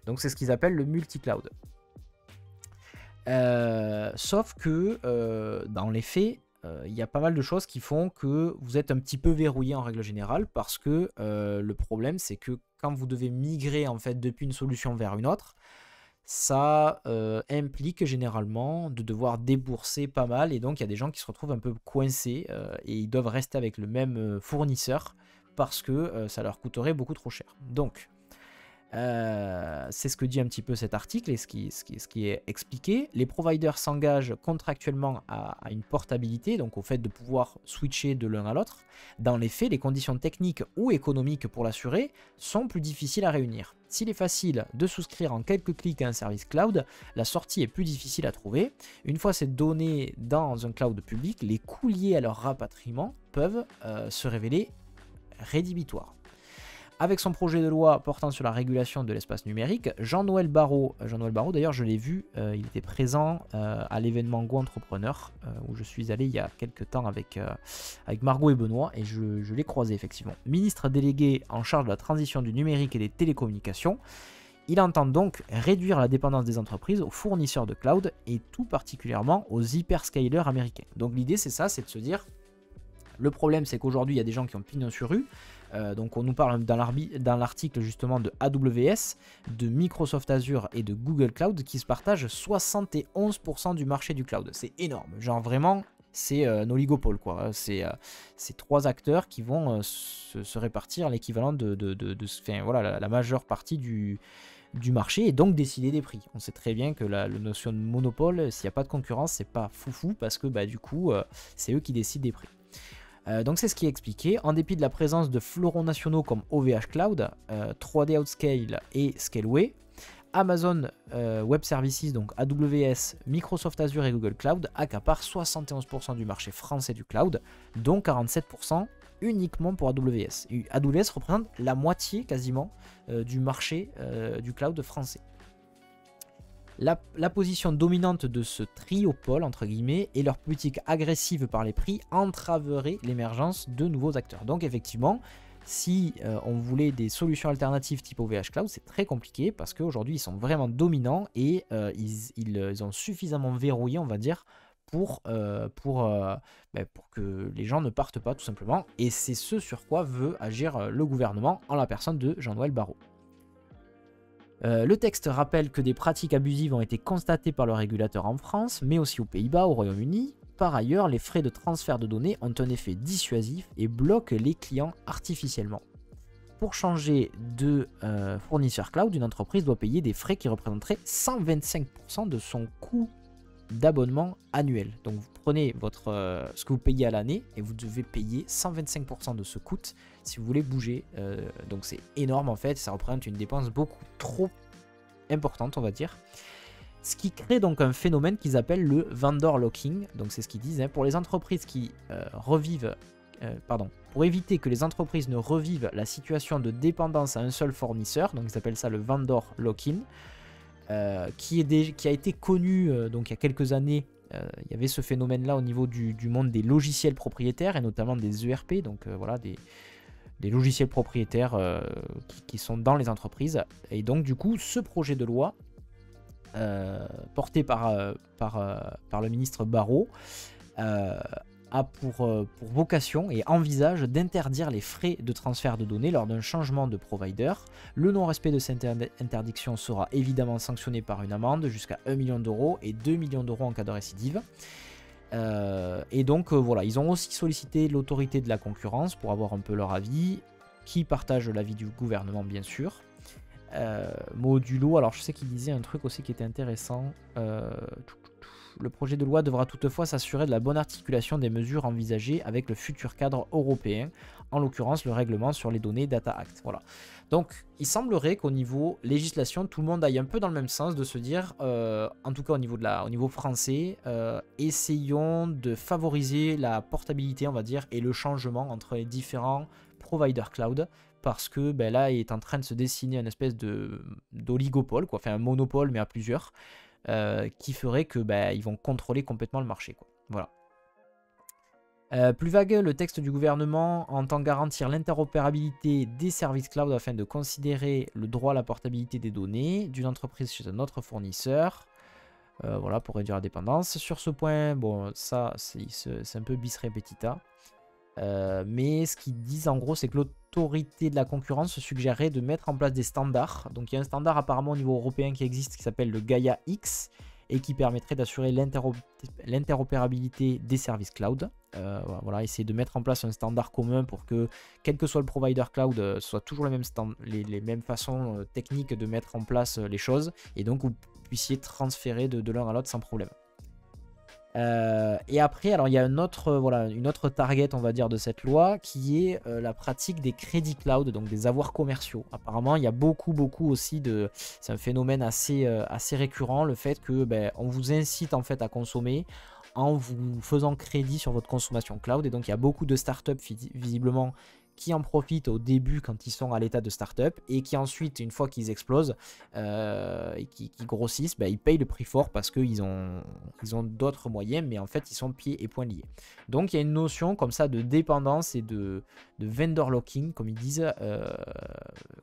Donc c'est ce qu'ils appellent le multi-cloud. Sauf que dans les faits, il y a pas mal de choses qui font que vous êtes un petit peu verrouillé en règle générale, parce que le problème c'est que quand vous devez migrer en fait depuis une solution vers une autre, ça implique généralement de devoir débourser pas mal, et donc il y a des gens qui se retrouvent un peu coincés et ils doivent rester avec le même fournisseur parce que ça leur coûterait beaucoup trop cher. Donc c'est ce que dit un petit peu cet article et ce qui est expliqué. Les providers s'engagent contractuellement à une portabilité, donc au fait de pouvoir switcher de l'un à l'autre. Dans les faits, les conditions techniques ou économiques pour l'assurer sont plus difficiles à réunir. S'il est facile de souscrire en quelques clics à un service cloud, la sortie est plus difficile à trouver. Une fois ces données dans un cloud public, les coûts liés à leur rapatriement peuvent se révéler rédhibitoires. Avec son projet de loi portant sur la régulation de l'espace numérique, Jean-Noël Barrot d'ailleurs je l'ai vu, il était présent à l'événement Go Entrepreneur où je suis allé il y a quelques temps avec Margot et Benoît, et je l'ai croisé effectivement. Ministre délégué en charge de la transition du numérique et des télécommunications, il entend donc réduire la dépendance des entreprises aux fournisseurs de cloud et tout particulièrement aux hyperscalers américains. Donc l'idée c'est ça, c'est de se dire, le problème c'est qu'aujourd'hui il y a des gens qui ont pignon sur rue. Donc on nous parle dans l'article justement de AWS, de Microsoft Azure et de Google Cloud qui se partagent 71% du marché du cloud. C'est énorme, genre vraiment c'est un oligopole quoi. C'est trois acteurs qui vont se répartir l'équivalent voilà, la majeure partie du marché et donc décider des prix. On sait très bien que la notion de monopole, s'il n'y a pas de concurrence, c'est pas foufou parce que du coup c'est eux qui décident des prix. Donc c'est ce qui est expliqué. En dépit de la présence de fleurons nationaux comme OVH Cloud, 3D Outscale et Scaleway, Amazon Web Services, donc AWS, Microsoft Azure et Google Cloud accaparent 71% du marché français du cloud, dont 47% uniquement pour AWS. Et AWS représente la moitié quasiment du marché du cloud français. La position dominante de ce triopole, entre guillemets, et leur politique agressive par les prix entraverait l'émergence de nouveaux acteurs. Donc effectivement, si on voulait des solutions alternatives type OVH Cloud, c'est très compliqué parce qu'aujourd'hui ils sont vraiment dominants et ils ont suffisamment verrouillé, on va dire, pour que les gens ne partent pas tout simplement. Et c'est ce sur quoi veut agir le gouvernement en la personne de Jean-Noël Barrot. Le texte rappelle que des pratiques abusives ont été constatées par le régulateur en France, mais aussi aux Pays-Bas, au Royaume-Uni. Par ailleurs, les frais de transfert de données ont un effet dissuasif et bloquent les clients artificiellement. Pour changer de fournisseur cloud, une entreprise doit payer des frais qui représenteraient 125% de son coût d'abonnement annuel. Donc vous prenez ce que vous payez à l'année et vous devez payer 125% de ce coût si vous voulez bouger. Donc c'est énorme en fait, ça représente une dépense beaucoup trop importante on va dire. Ce qui crée donc un phénomène qu'ils appellent le vendor locking. Donc c'est ce qu'ils disent, pour les entreprises qui pour éviter que les entreprises ne revivent la situation de dépendance à un seul fournisseur, donc ils appellent ça le vendor locking. Qui a été connu donc il y a quelques années. Il y avait ce phénomène là au niveau du monde des logiciels propriétaires et notamment des ERP, donc voilà des logiciels propriétaires qui sont dans les entreprises. Et donc du coup ce projet de loi porté par le ministre Barrot a pour vocation et envisage d'interdire les frais de transfert de données lors d'un changement de provider. Le non-respect de cette interdiction sera évidemment sanctionné par une amende jusqu'à 1 million d'euros et 2 millions d'euros en cas de récidive. Et donc voilà, ils ont aussi sollicité l'autorité de la concurrence pour avoir un peu leur avis, qui partage l'avis du gouvernement bien sûr. Modulo, alors je sais qu'il disait un truc aussi qui était intéressant. Le projet de loi devra toutefois s'assurer de la bonne articulation des mesures envisagées avec le futur cadre européen, en l'occurrence le règlement sur les données Data Act. Voilà. Donc il semblerait qu'au niveau législation, tout le monde aille un peu dans le même sens, de se dire, en tout cas au niveau français, essayons de favoriser la portabilité, on va dire, et le changement entre les différents providers cloud, parce que là il est en train de se dessiner une espèce d'oligopole, enfin un monopole mais à plusieurs. Qui ferait que ils vont contrôler complètement le marché, quoi. Voilà. Plus vague, le texte du gouvernement entend garantir l'interopérabilité des services cloud afin de considérer le droit à la portabilité des données d'une entreprise chez un autre fournisseur. Voilà, pour réduire la dépendance. Sur ce point, bon, ça c'est un peu bis repetita. Mais ce qu'ils disent en gros, c'est que l'autorité de la concurrence suggérerait de mettre en place des standards. Donc il y a un standard apparemment au niveau européen qui existe qui s'appelle le Gaia X et qui permettrait d'assurer l'interopérabilité des services cloud. Voilà, essayer de mettre en place un standard commun pour que, quel que soit le provider cloud, ce soit toujours les mêmes façons techniques de mettre en place les choses, et donc vous puissiez transférer de l'un à l'autre sans problème. Et après, alors il y a une autre target, on va dire, de cette loi, qui est la pratique des crédits cloud, donc des avoirs commerciaux. Apparemment, il y a beaucoup aussi de... C'est un phénomène assez récurrent, le fait que on vous incite en fait à consommer en vous faisant crédit sur votre consommation cloud. Et donc, il y a beaucoup de startups, visiblement, qui en profitent au début quand ils sont à l'état de start-up et qui ensuite, une fois qu'ils explosent et qui grossissent, ils payent le prix fort parce qu'ils ont d'autres moyens, mais en fait ils sont pieds et poings liés. Donc il y a une notion comme ça de dépendance et de vendor locking, comme ils disent,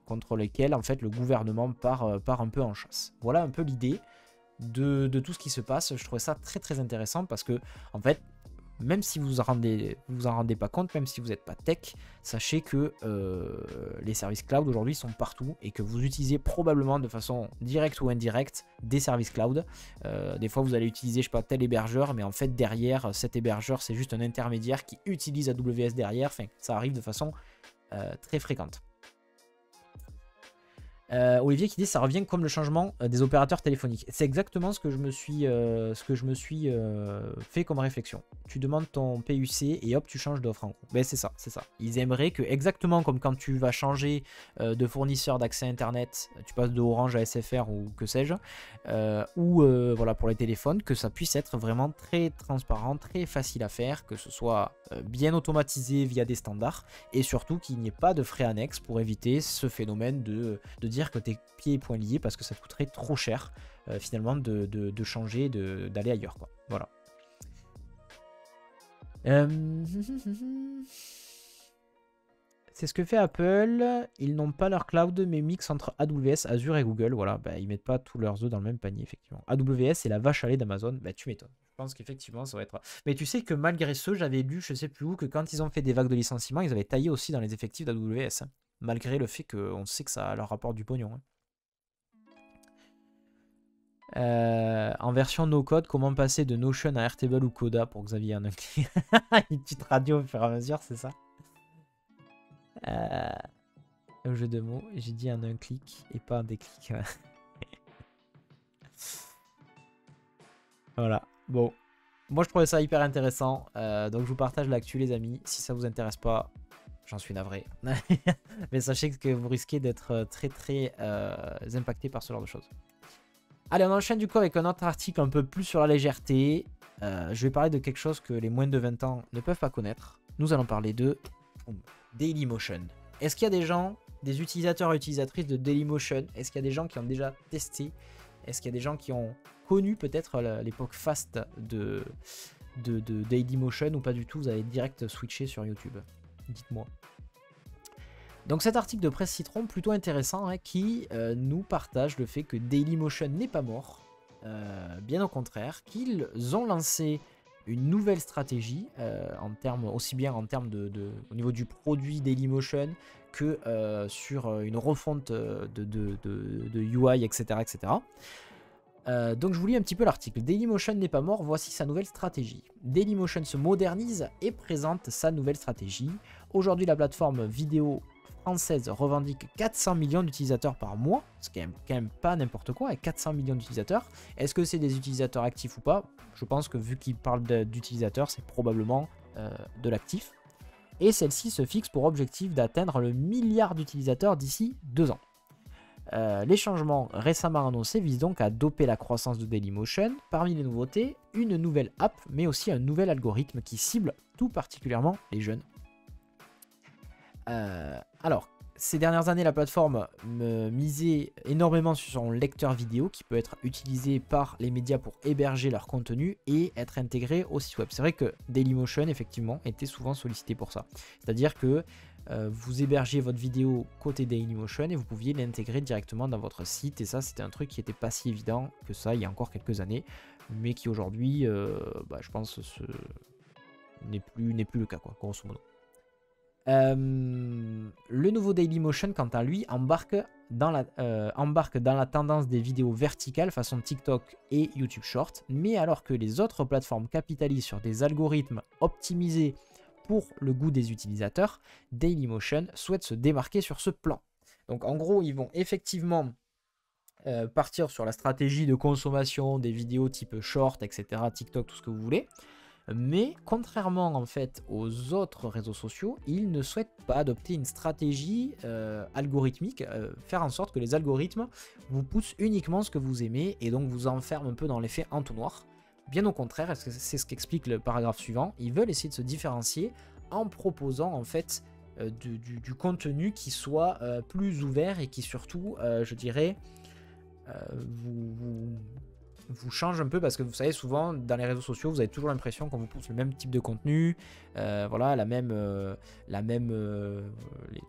contre lesquels en fait le gouvernement part un peu en chasse. Voilà un peu l'idée de tout ce qui se passe. Je trouvais ça très intéressant parce que en fait, même si vous en rendez pas compte, même si vous n'êtes pas tech, sachez que les services cloud aujourd'hui sont partout et que vous utilisez probablement de façon directe ou indirecte des services cloud. Des fois vous allez utiliser, je sais pas, tel hébergeur, mais en fait derrière cet hébergeur c'est juste un intermédiaire qui utilise AWS derrière. Enfin, ça arrive de façon très fréquente. Olivier qui dit ça revient comme le changement des opérateurs téléphoniques. C'est exactement ce que je me suis, fait comme réflexion. Tu demandes ton PUC et hop tu changes d'offre en gros. Ben c'est ça. Ils aimeraient que, exactement comme quand tu vas changer de fournisseur d'accès internet, tu passes de Orange à SFR ou que sais-je, voilà pour les téléphones, que ça puisse être vraiment très transparent, très facile à faire, que ce soit bien automatisé via des standards et surtout qu'il n'y ait pas de frais annexes pour éviter ce phénomène de dire que t'es pieds et poings liés parce que ça coûterait trop cher finalement de changer, d'aller ailleurs quoi. Voilà. C'est ce que fait Apple. Ils n'ont pas leur cloud mais mix entre AWS, Azure et Google. Voilà, ils mettent pas tous leurs œufs dans le même panier effectivement. AWS c'est la vache à lait d'Amazon. Tu m'étonnes. Je pense qu'effectivement ça va être... Mais tu sais que malgré ce, j'avais lu, je sais plus où, que quand ils ont fait des vagues de licenciements, ils avaient taillé aussi dans les effectifs d'AWS. Hein, malgré le fait qu'on sait que ça leur rapporte du pognon. Hein. En version no-code, comment passer de Notion à Airtable ou Coda pour Xavier en un clic. Une petite radio au fur et à mesure, c'est ça. Au jeu de mots, j'ai dit en un clic et pas en déclic. Voilà. Bon. Moi, je trouvais ça hyper intéressant. Donc, je vous partage l'actu, les amis. Si ça vous intéresse pas, j'en suis navré. Mais sachez que vous risquez d'être très impacté par ce genre de choses. Allez, on enchaîne du coup avec un autre article un peu plus sur la légèreté. Je vais parler de quelque chose que les moins de 20 ans ne peuvent pas connaître. Nous allons parler de Dailymotion. Est-ce qu'il y a des gens, des utilisateurs et utilisatrices de Dailymotion? Est-ce qu'il y a des gens qui ont déjà testé? Est-ce qu'il y a des gens qui ont connu peut-être l'époque fast de Dailymotion ou pas du tout? Vous allez direct switcher sur YouTube. Dites-moi. Donc cet article de Presse Citron plutôt intéressant qui nous partage le fait que Dailymotion n'est pas mort, bien au contraire, qu'ils ont lancé une nouvelle stratégie aussi bien en termes au niveau du produit Dailymotion que sur une refonte de UI, etc. Donc je vous lis un petit peu l'article. Dailymotion n'est pas mort, voici sa nouvelle stratégie. Dailymotion se modernise et présente sa nouvelle stratégie. Aujourd'hui la plateforme vidéo française revendique 400 millions d'utilisateurs par mois, ce qui est quand même pas n'importe quoi, avec 400 millions d'utilisateurs. Est-ce que c'est des utilisateurs actifs ou pas? Je pense que vu qu'il parle d'utilisateurs, c'est probablement de l'actif. Et celle-ci se fixe pour objectif d'atteindre le milliard d'utilisateurs d'ici 2 ans. Les changements récemment annoncés visent donc à doper la croissance de Dailymotion. Parmi les nouveautés, une nouvelle app, mais aussi un nouvel algorithme qui cible tout particulièrement les jeunes. Alors, ces dernières années, la plateforme misait énormément sur son lecteur vidéo qui peut être utilisé par les médias pour héberger leur contenu et être intégré au site web. C'est vrai que Dailymotion, effectivement, était souvent sollicité pour ça. C'est-à-dire que vous hébergiez votre vidéo côté Dailymotion et vous pouviez l'intégrer directement dans votre site. Et ça, c'était un truc qui n'était pas si évident que ça il y a encore quelques années, mais qui aujourd'hui, je pense, n'est plus le cas, quoi, grosso modo. Le nouveau Dailymotion, quant à lui, embarque dans la tendance des vidéos verticales façon TikTok et YouTube Short, mais alors que les autres plateformes capitalisent sur des algorithmes optimisés pour le goût des utilisateurs, Dailymotion souhaite se démarquer sur ce plan. Donc en gros, ils vont effectivement partir sur la stratégie de consommation des vidéos type short, etc., TikTok, tout ce que vous voulez. Mais contrairement en fait aux autres réseaux sociaux, ils ne souhaitent pas adopter une stratégie algorithmique, faire en sorte que les algorithmes vous poussent uniquement ce que vous aimez et donc vous enferment un peu dans l'effet entonnoir. Bien au contraire, c'est ce qu'explique le paragraphe suivant, ils veulent essayer de se différencier en proposant en fait du contenu qui soit plus ouvert et qui surtout, je dirais, vous change un peu, parce que vous savez, souvent dans les réseaux sociaux vous avez toujours l'impression qu'on vous pousse le même type de contenu, voilà,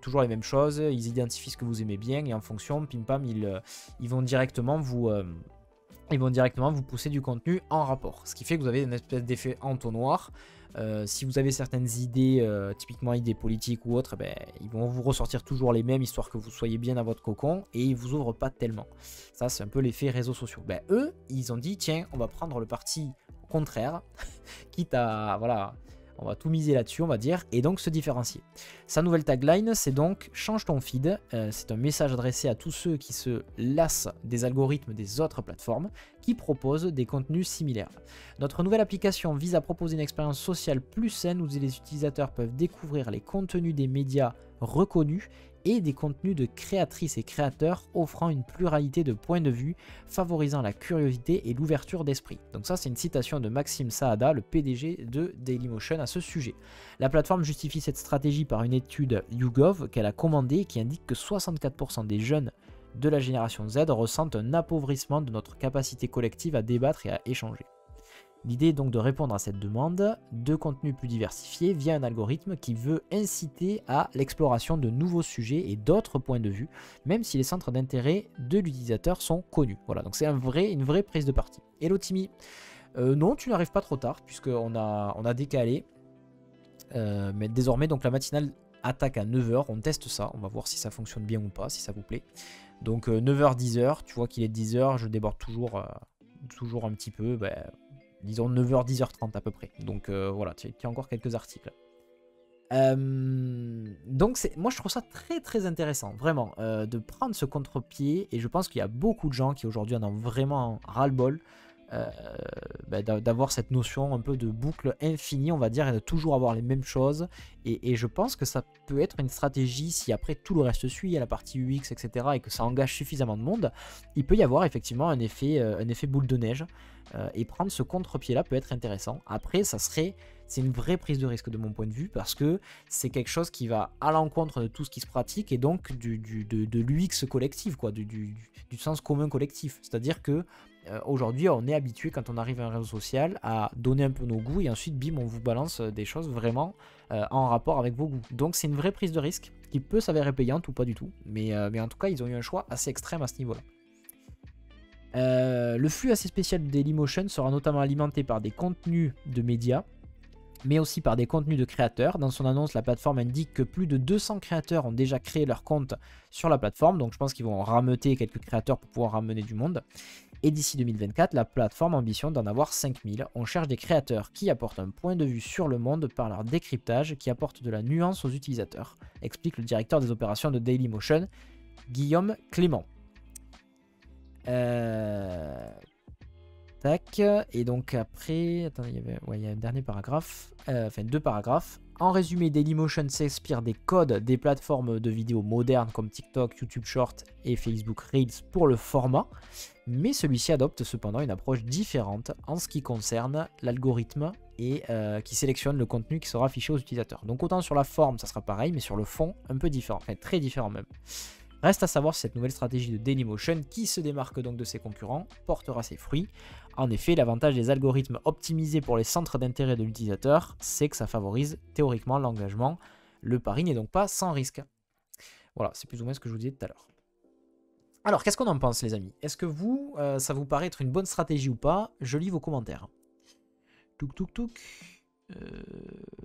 toujours les mêmes choses, ils identifient ce que vous aimez bien et en fonction, pim pam, ils vont directement vous pousser du contenu en rapport, ce qui fait que vous avez une espèce d'effet entonnoir. Si vous avez certaines idées, typiquement idées politiques ou autres, ils vont vous ressortir toujours les mêmes, histoire que vous soyez bien à votre cocon, et ils vous ouvrent pas tellement. Ça, c'est un peu l'effet réseaux sociaux. Eux, ils ont dit, tiens, on va prendre le parti contraire, quitte à, voilà, on va tout miser là-dessus, on va dire, et donc se différencier. Sa nouvelle tagline, c'est donc « Change ton feed ». C'est un message adressé à tous ceux qui se lassent des algorithmes des autres plateformes qui proposent des contenus similaires. Notre nouvelle application vise à proposer une expérience sociale plus saine où les utilisateurs peuvent découvrir les contenus des médias reconnus et des contenus de créatrices et créateurs offrant une pluralité de points de vue, favorisant la curiosité et l'ouverture d'esprit. Donc ça, c'est une citation de Maxime Saada, le PDG de Dailymotion, à ce sujet. La plateforme justifie cette stratégie par une étude YouGov qu'elle a commandée et qui indique que 64% des jeunes de la génération Z ressentent un appauvrissement de notre capacité collective à débattre et à échanger. L'idée est donc de répondre à cette demande de contenu plus diversifié via un algorithme qui veut inciter à l'exploration de nouveaux sujets et d'autres points de vue, même si les centres d'intérêt de l'utilisateur sont connus. Voilà, donc c'est une vraie prise de parti. Hello Timmy, non, tu n'arrives pas trop tard, puisqu'on a décalé. Mais désormais, donc la matinale attaque à 9h, on teste ça, on va voir si ça fonctionne bien ou pas, si ça vous plaît. Donc 9h, 10h, tu vois qu'il est 10h, je déborde toujours un petit peu, disons 9h, 10h30 à peu près. Donc voilà, tu as encore quelques articles. Donc moi je trouve ça très très intéressant, vraiment, de prendre ce contre-pied, et je pense qu'il y a beaucoup de gens qui aujourd'hui en ont vraiment ras-le-bol, d'avoir cette notion un peu de boucle infinie, on va dire, et de toujours avoir les mêmes choses, et je pense que ça peut être une stratégie si après tout le reste suit à la partie UX, etc., et que ça engage suffisamment de monde, il peut y avoir effectivement un effet boule de neige, et prendre ce contre-pied là peut être intéressant. Après c'est une vraie prise de risque de mon point de vue, parce que c'est quelque chose qui va à l'encontre de tout ce qui se pratique, et donc de l'UX collectif, quoi, du sens commun collectif. C'est-à-dire que aujourd'hui, on est habitué, quand on arrive à un réseau social, à donner un peu nos goûts, et ensuite, bim, on vous balance des choses vraiment en rapport avec vos goûts. Donc c'est une vraie prise de risque qui peut s'avérer payante ou pas du tout, mais en tout cas, ils ont eu un choix assez extrême à ce niveau-là. Le flux assez spécial de Dailymotion sera notamment alimenté par des contenus de médias, mais aussi par des contenus de créateurs. Dans son annonce, la plateforme indique que plus de 200 créateurs ont déjà créé leur compte sur la plateforme, donc je pense qu'ils vont rameuter quelques créateurs pour pouvoir ramener du monde. Et d'ici 2024, la plateforme ambitionne d'en avoir 5000. On cherche des créateurs qui apportent un point de vue sur le monde par leur décryptage, qui apportent de la nuance aux utilisateurs, explique le directeur des opérations de Dailymotion, Guillaume Clément. Tac, et donc après, attendez, il y a un dernier paragraphe, enfin 2 paragraphes. En résumé, Dailymotion s'inspire des codes des plateformes de vidéos modernes comme TikTok, YouTube Short et Facebook Reels pour le format, mais celui-ci adopte cependant une approche différente en ce qui concerne l'algorithme et qui sélectionne le contenu qui sera affiché aux utilisateurs. Donc autant sur la forme ça sera pareil, mais sur le fond un peu différent, enfin très différent même. Reste à savoir si cette nouvelle stratégie de Dailymotion, qui se démarque donc de ses concurrents, portera ses fruits. En effet, l'avantage des algorithmes optimisés pour les centres d'intérêt de l'utilisateur, c'est que ça favorise théoriquement l'engagement. Le pari n'est donc pas sans risque. Voilà, c'est plus ou moins ce que je vous disais tout à l'heure. Alors, qu'est-ce qu'on en pense, les amis? Est-ce que vous, ça vous paraît être une bonne stratégie ou pas? Je lis vos commentaires. Touk touk touk.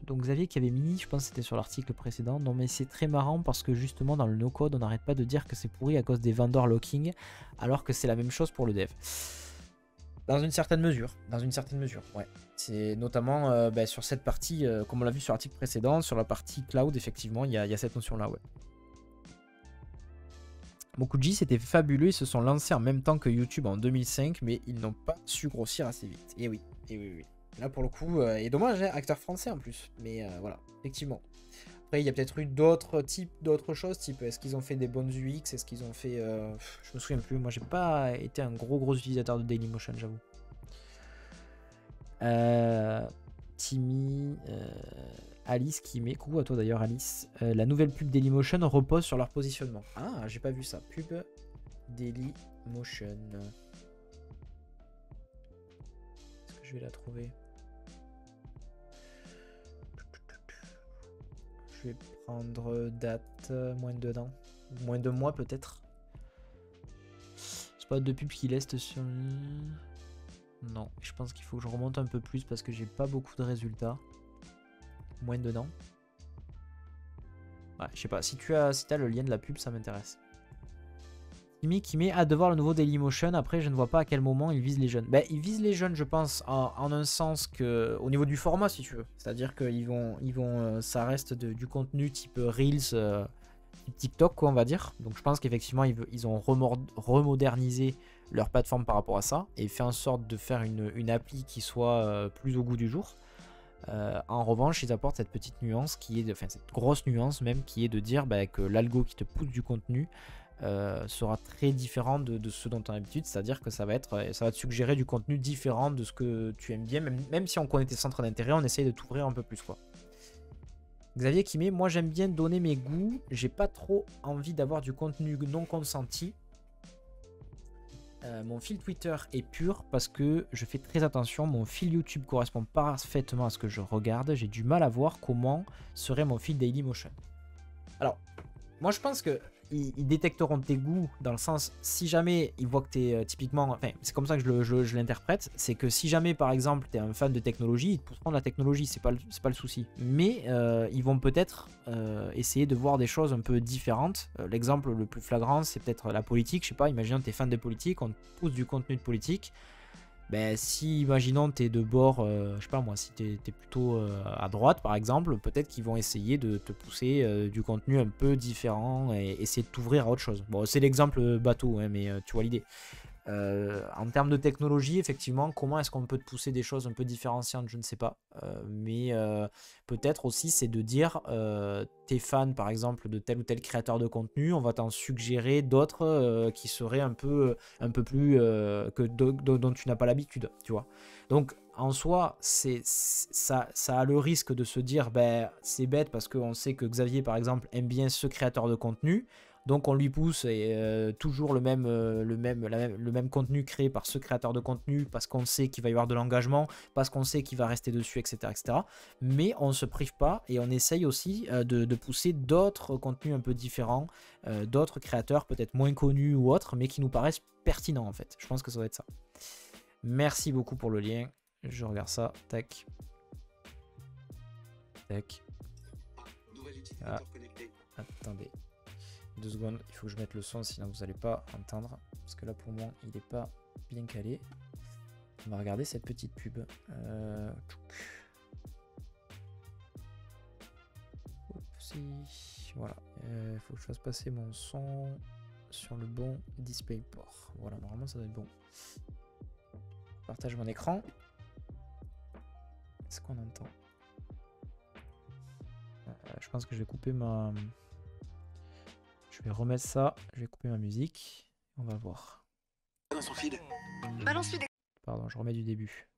Donc Xavier qui avait mis, je pense que c'était sur l'article précédent, non mais c'est très marrant parce que justement dans le no-code on n'arrête pas de dire que c'est pourri à cause des vendor locking alors que c'est la même chose pour le dev. Dans une certaine mesure, ouais. C'est notamment sur cette partie, comme on l'a vu sur l'article précédent, sur la partie cloud, effectivement, il y a cette notion-là, ouais. Mokuji, c'était fabuleux, ils se sont lancés en même temps que YouTube en 2005, mais ils n'ont pas su grossir assez vite. Et oui, oui. Là, pour le coup, et dommage, hein, acteur français en plus, mais voilà, effectivement. Après, il y a peut-être eu d'autres choses, type est-ce qu'ils ont fait des bonnes UX, est-ce qu'ils ont fait... je me souviens plus, moi j'ai pas été un gros utilisateur de Dailymotion, j'avoue. Timmy, Alice qui met, coucou à toi d'ailleurs Alice, la nouvelle pub Dailymotion repose sur leur positionnement. Ah, j'ai pas vu ça, pub Dailymotion. Est-ce que je vais la trouver? Je vais prendre date moins de d'un, moins de mois peut-être. C'est pas de pub qui laisse sur... Non, je pense qu'il faut que je remonte un peu plus parce que j'ai pas beaucoup de résultats. Moins de dedans. Ouais, je sais pas, si tu as le lien de la pub, ça m'intéresse. Timmy qui met hâte de voir le nouveau Dailymotion. Après, je ne vois pas à quel moment ils visent les jeunes. Ben, ils visent les jeunes, je pense, en un sens que au niveau du format, si tu veux. C'est-à-dire qu'ils vont, ça reste du contenu type Reels, TikTok, quoi, on va dire. Donc, je pense qu'effectivement, ils ont remodernisé leur plateforme par rapport à ça et fait en sorte de faire une appli qui soit plus au goût du jour. En revanche, ils apportent cette petite nuance qui est, cette grosse nuance même, qui est de dire que l'algo qui te pousse du contenu sera très différent de ce dont tu as l'habitude, c'est-à-dire que ça va te suggérer du contenu différent de ce que tu aimes bien, même si on connaît tes centres d'intérêt, on essaye de t'ouvrir un peu plus, quoi. Xavier qui met, moi j'aime bien donner mes goûts, j'ai pas trop envie d'avoir du contenu non consenti. Mon fil Twitter est pur parce que je fais très attention, mon fil YouTube correspond parfaitement à ce que je regarde, j'ai du mal à voir comment serait mon fil Dailymotion. Alors, moi je pense que ils détecteront tes goûts dans le sens, si jamais ils voient que tu es typiquement, enfin c'est comme ça que je l'interprète, c'est que si jamais par exemple tu es un fan de technologie, ils te pousseront de la technologie, c'est pas le souci. Mais ils vont peut-être essayer de voir des choses un peu différentes. L'exemple le plus flagrant c'est peut-être la politique, je sais pas, imaginons que tu es fan de politique, on te pousse du contenu de politique. Ben, si, imaginons, tu es de bord, je sais pas moi, si tu es plutôt à droite par exemple, peut-être qu'ils vont essayer de te pousser du contenu un peu différent et essayer de t'ouvrir à autre chose. Bon, c'est l'exemple bateau, hein, mais tu vois l'idée. En termes de technologie, effectivement, comment est-ce qu'on peut te pousser des choses un peu différenciantes, je ne sais pas. Mais peut-être aussi, c'est de dire, t'es fan par exemple de tel ou tel créateur de contenu, on va t'en suggérer d'autres qui seraient un peu plus dont tu n'as pas l'habitude, tu vois. Donc en soi, ça a le risque de se dire, c'est bête parce qu'on sait que Xavier par exemple aime bien ce créateur de contenu. Donc on lui pousse toujours le même contenu créé par ce créateur de contenu parce qu'on sait qu'il va y avoir de l'engagement, parce qu'on sait qu'il va rester dessus, etc., etc. Mais on ne se prive pas et on essaye aussi de pousser d'autres contenus un peu différents, d'autres créateurs peut-être moins connus ou autres, mais qui nous paraissent pertinents en fait. Je pense que ça doit être ça. Merci beaucoup pour le lien. Je regarde ça. Tac. Tac. Ah. Attendez. 2 secondes, il faut que je mette le son, sinon vous n'allez pas entendre. Parce que là, pour moi, il n'est pas bien calé. On va regarder cette petite pub. Voilà. Il faut que je fasse passer mon son sur le bon DisplayPort. Voilà, normalement, ça doit être bon. Je partage mon écran. Est-ce qu'on entend? Je pense que je vais couper ma... Je vais remettre ça, je vais couper ma musique, on va voir. Pardon, je remets du début.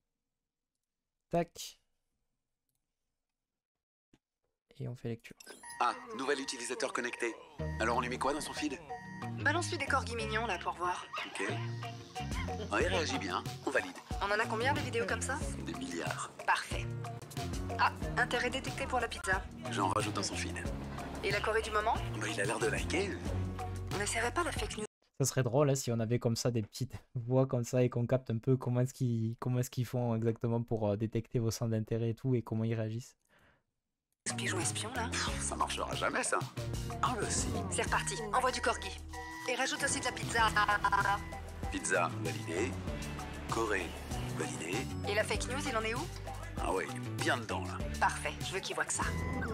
Tac. Et on fait lecture. Ah, nouvel utilisateur connecté. Alors on lui met quoi dans son feed? Balance-lui des corgis mignons là pour voir. Ok. Oh, il réagit bien, on valide. On en a combien de vidéos comme ça? Des milliards. Parfait. Ah, intérêt détecté pour la pizza. J'en rajoute dans son feed. Et la Corée du moment? Bah, il a l'air de liker. On n'essaierait pas la fake news? Ça serait drôle hein, si on avait comme ça des petites voix comme ça et qu'on capte un peu comment est-ce qu'ils font exactement pour détecter vos centres d'intérêt et tout et comment ils réagissent. Pigeon espion, là. Ça marchera jamais, ça. Ah, bah si. C'est reparti. Envoie du corgi. Et rajoute aussi de la pizza. Pizza, validé. Corée, validé. Et la fake news, il en est où? Ah ouais, il est bien dedans, là. Parfait, je veux qu'il voit que ça.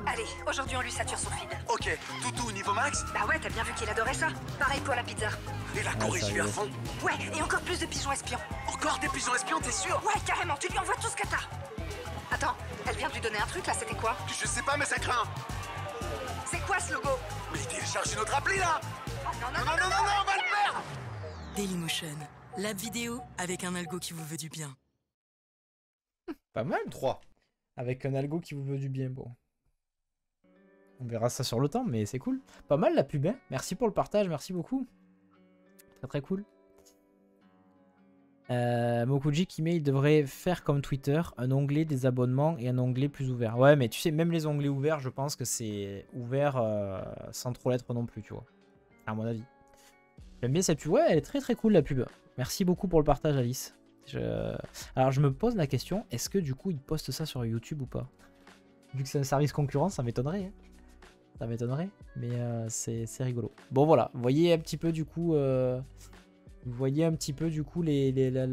Allez, aujourd'hui on lui sature son feed. Ok, toutou, niveau max. Bah ouais, t'as bien vu qu'il adorait ça. Pareil pour la pizza. Et la Corée, j'y vais à fond. Ouais, et encore plus de pigeons espions. Encore des pigeons espions, t'es sûr? Ouais, carrément, tu lui envoies tout ce que t'as. Attends, elle vient de lui donner un truc là, c'était quoi? Je sais pas, mais ça craint. C'est quoi ce logo? Mais télécharge une autre appli, là. Oh, non, Non, on va le faire. Dailymotion, l'app vidéo avec un algo qui vous veut du bien. Pas mal 3. Avec un algo qui vous veut du bien, bon. On verra ça sur le temps, mais c'est cool. Pas mal la pub, hein. Merci pour le partage, merci beaucoup. Très très cool. Mokuji qui met, il devrait faire comme Twitter, un onglet des abonnements et un onglet plus ouvert. Ouais, mais tu sais, même les onglets ouverts, je pense que c'est ouvert sans trop l'être non plus, tu vois. À mon avis. J'aime bien cette pub. Ouais, elle est très très cool la pub. Merci beaucoup pour le partage, Alice. Alors je me pose la question, est-ce que du coup ils postent ça sur YouTube ou pas? Vu que c'est un service concurrent, ça m'étonnerait. Hein. Ça m'étonnerait, mais c'est rigolo. Bon voilà, vous voyez un petit peu du coup, la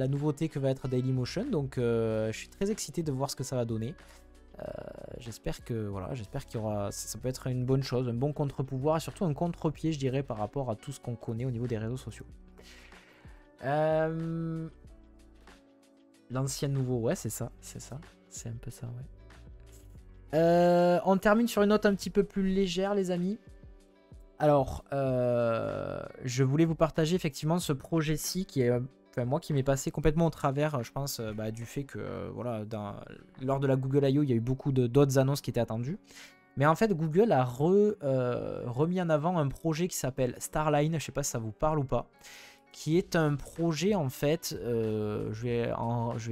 nouveauté que va être Dailymotion. Donc je suis très excité de voir ce que ça va donner. J'espère que j'espère qu'il y aura, ça peut être une bonne chose, un bon contre-pouvoir et surtout un contre-pied, je dirais, par rapport à tout ce qu'on connaît au niveau des réseaux sociaux. L'ancien nouveau, ouais, c'est ça. C'est un peu ça, ouais. On termine sur une note un petit peu plus légère, les amis. Alors, je voulais vous partager effectivement ce projet-ci qui est, moi, qui m'est passé complètement au travers, je pense, du fait que, lors de la Google I.O., il y a eu beaucoup d'autres annonces qui étaient attendues. Mais en fait, Google a remis en avant un projet qui s'appelle Starline, je sais pas si ça vous parle ou pas, qui est un projet en fait, je vais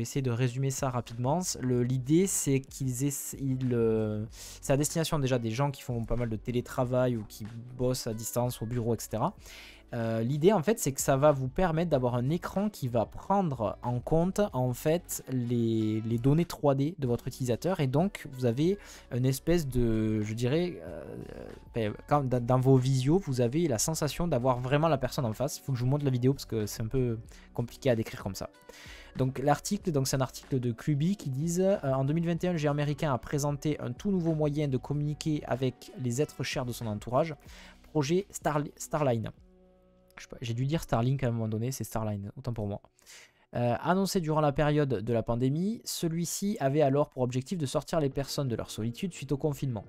essayer de résumer ça rapidement. L'idée c'est c'est à destination déjà des gens qui font pas mal de télétravail ou qui bossent à distance au bureau, etc. L'idée en fait c'est que ça va vous permettre d'avoir un écran qui va prendre en compte en fait les données 3D de votre utilisateur, et donc vous avez une espèce de, je dirais, dans vos visios vous avez la sensation d'avoir vraiment la personne en face. Il faut que je vous montre la vidéo parce que c'est un peu compliqué à décrire comme ça. Donc l'article, c'est un article de Cluby qui disent en 2021 le géant américain a présenté un tout nouveau moyen de communiquer avec les êtres chers de son entourage, projet Starline. J'ai dû dire Starlink à un moment donné, c'est Starline, autant pour moi. Annoncé durant la période de la pandémie, celui-ci avait alors pour objectif de sortir les personnes de leur solitude suite au confinement.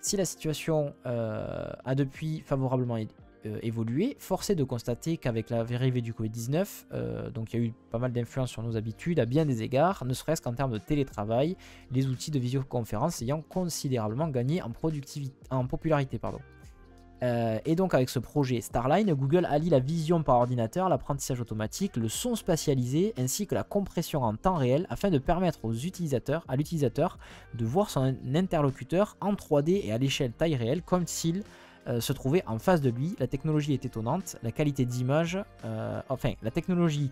Si la situation a depuis favorablement évolué, force est de constater qu'avec l'arrivée du Covid-19, donc il y a eu pas mal d'influence sur nos habitudes à bien des égards, ne serait-ce qu'en termes de télétravail, les outils de visioconférence ayant considérablement gagné en popularité. Et donc avec ce projet Starline, Google allie la vision par ordinateur, l'apprentissage automatique, le son spatialisé ainsi que la compression en temps réel afin de permettre à l'utilisateur de voir son interlocuteur en 3D et à l'échelle taille réelle comme s'il se trouvait en face de lui. La technologie est étonnante, la qualité d'image, la technologie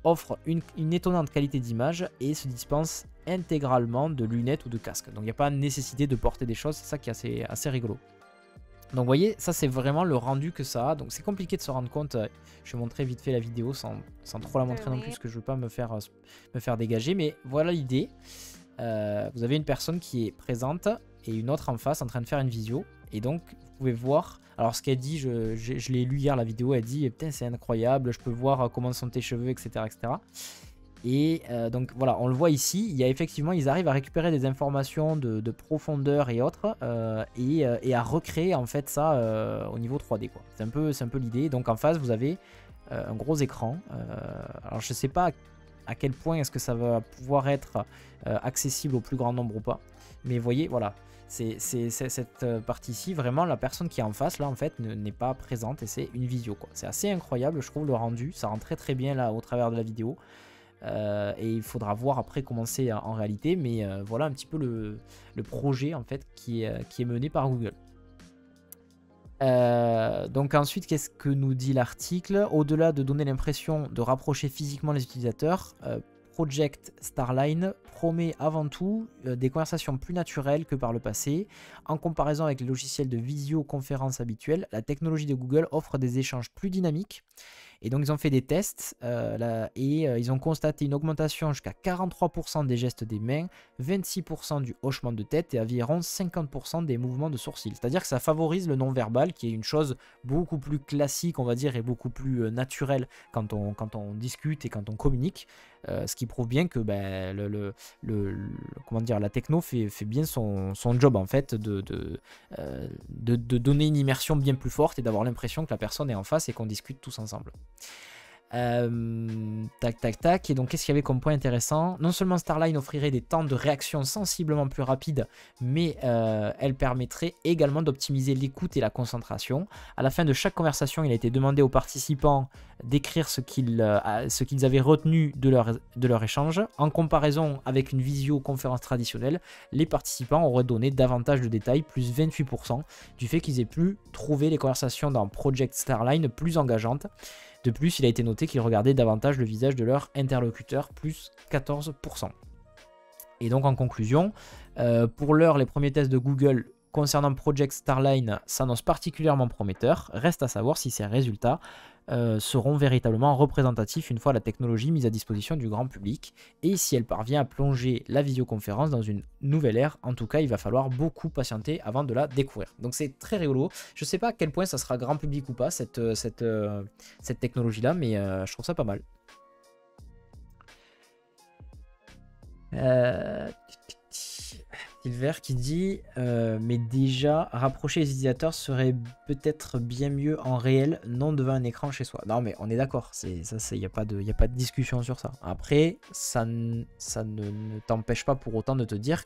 offre une étonnante qualité d'image et se dispense intégralement de lunettes ou de casques. Donc il n'y a pas nécessité de porter des choses, c'est ça qui est assez rigolo. Donc vous voyez, ça c'est vraiment le rendu que ça a. Donc c'est compliqué de se rendre compte. Je vais montrer vite fait la vidéo sans trop la montrer non plus parce que je veux pas me faire dégager. Mais voilà l'idée. Vous avez une personne qui est présente et une autre en face en train de faire une visio. Et donc vous pouvez voir. Alors ce qu'elle dit, je l'ai lu hier la vidéo. Elle dit putain c'est incroyable. Je peux voir comment sont tes cheveux, etc. etc. Et donc voilà, on le voit ici, il y a effectivement, ils arrivent à récupérer des informations de profondeur et autres, et à recréer en fait ça au niveau 3D, quoi. C'est un peu l'idée. Donc en face, vous avez un gros écran. Alors je sais pas à quel point est-ce que ça va pouvoir être accessible au plus grand nombre ou pas. Mais vous voyez, voilà, c'est cette partie-ci, vraiment la personne qui est en face là en fait n'est pas présente et c'est une visio, quoi. C'est assez incroyable, je trouve, le rendu, ça rend très très bien là au travers de la vidéo. Et il faudra voir après comment c'est en réalité, mais voilà un petit peu le projet en fait qui est mené par Google. Donc ensuite, qu'est-ce que nous dit l'article? Au-delà de donner l'impression de rapprocher physiquement les utilisateurs, Project Starline promet avant tout des conversations plus naturelles que par le passé. En comparaison avec les logiciels de visioconférence habituels, la technologie de Google offre des échanges plus dynamiques. Et donc ils ont fait des tests ils ont constaté une augmentation jusqu'à 43% des gestes des mains, 26% du hochement de tête et environ 50% des mouvements de sourcils. C'est-à-dire que ça favorise le non-verbal, qui est une chose beaucoup plus classique, on va dire, et beaucoup plus naturelle quand on discute et quand on communique. Ce qui prouve bien que comment dire, la techno fait bien son job en fait de donner une immersion bien plus forte et d'avoir l'impression que la personne est en face et qu'on discute tous ensemble. Tac. Et donc, qu'est-ce qu'il y avait comme point intéressant? Non seulement Starline offrirait des temps de réaction sensiblement plus rapides, mais elle permettrait également d'optimiser l'écoute et la concentration. À la fin de chaque conversation, il a été demandé aux participants d'écrire ce qu'ils avaient retenu de leur échange. En comparaison avec une visioconférence traditionnelle, les participants auraient donné davantage de détails, plus 28%, du fait qu'ils aient pu trouver les conversations dans Project Starline plus engageantes. De plus, il a été noté qu'ils regardaient davantage le visage de leur interlocuteur, plus 14%. Et donc en conclusion, pour l'heure, les premiers tests de Google concernant Project Starline s'annoncent particulièrement prometteurs. Reste à savoir si ces résultats seront véritablement représentatifs une fois la technologie mise à disposition du grand public et si elle parvient à plonger la visioconférence dans une nouvelle ère. En tout cas, il va falloir beaucoup patienter avant de la découvrir. Donc c'est très rigolo. Je sais pas à quel point ça sera grand public ou pas cette technologie-là, mais je trouve ça pas mal. Silver qui dit mais déjà rapprocher les utilisateurs serait peut-être bien mieux en réel, non devant un écran chez soi. Non mais on est d'accord, il n'y a pas de discussion sur ça. Après ça ne t'empêche pas pour autant de te dire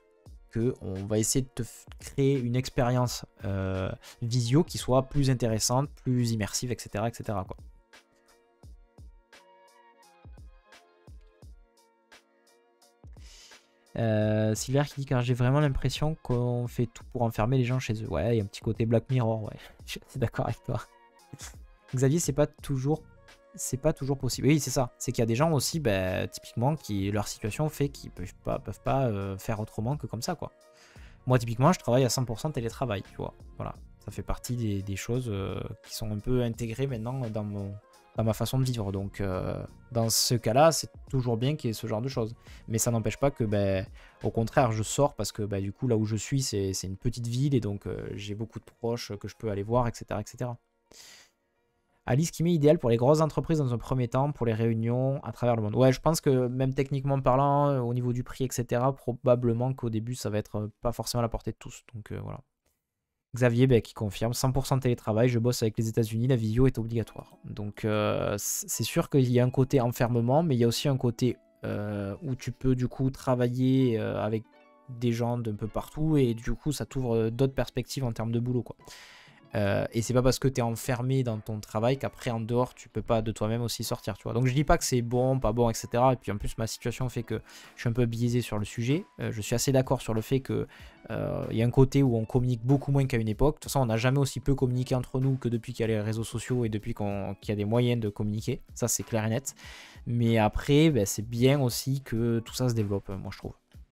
qu'on va essayer de te créer une expérience visio qui soit plus intéressante, plus immersive, etc. quoi. Silver qui dit car j'ai vraiment l'impression qu'on fait tout pour enfermer les gens chez eux. Ouais, il y a un petit côté Black Mirror, ouais. Je suis d'accord avec toi. Xavier, c'est pas toujours possible. Oui, c'est ça. C'est qu'il y a des gens aussi, typiquement, qui leur situation fait qu'ils peuvent pas faire autrement que comme ça, quoi. Moi, typiquement, je travaille à 100% télétravail, tu vois. Voilà, ça fait partie des choses qui sont un peu intégrées maintenant dans ma façon de vivre. Donc dans ce cas-là, c'est toujours bien qu'il y ait ce genre de choses. Mais ça n'empêche pas que, au contraire, je sors parce que du coup, là où je suis, c'est une petite ville et donc j'ai beaucoup de proches que je peux aller voir, etc. Alice qui met idéal pour les grosses entreprises dans un premier temps, pour les réunions à travers le monde. Ouais, je pense que même techniquement parlant, au niveau du prix, etc., probablement qu'au début, ça va être pas forcément à la portée de tous. Donc voilà. Xavier qui confirme 100% télétravail, je bosse avec les États-Unis, la visio est obligatoire. Donc c'est sûr qu'il y a un côté enfermement, mais il y a aussi un côté où tu peux du coup travailler avec des gens d'un peu partout et du coup ça t'ouvre d'autres perspectives en termes de boulot, quoi. Et c'est pas parce que tu es enfermé dans ton travail qu'après en dehors tu peux pas de toi-même aussi sortir, tu vois. Donc je dis pas que c'est bon, pas bon, etc. Et puis en plus ma situation fait que je suis un peu biaisé sur le sujet. Je suis assez d'accord sur le fait que y a un côté où on communique beaucoup moins qu'à une époque. De toute façon on n'a jamais aussi peu communiqué entre nous que depuis qu'il y a les réseaux sociaux et depuis qu'il y a des moyens de communiquer. Ça c'est clair et net. Mais après c'est bien aussi que tout ça se développe, moi je trouve.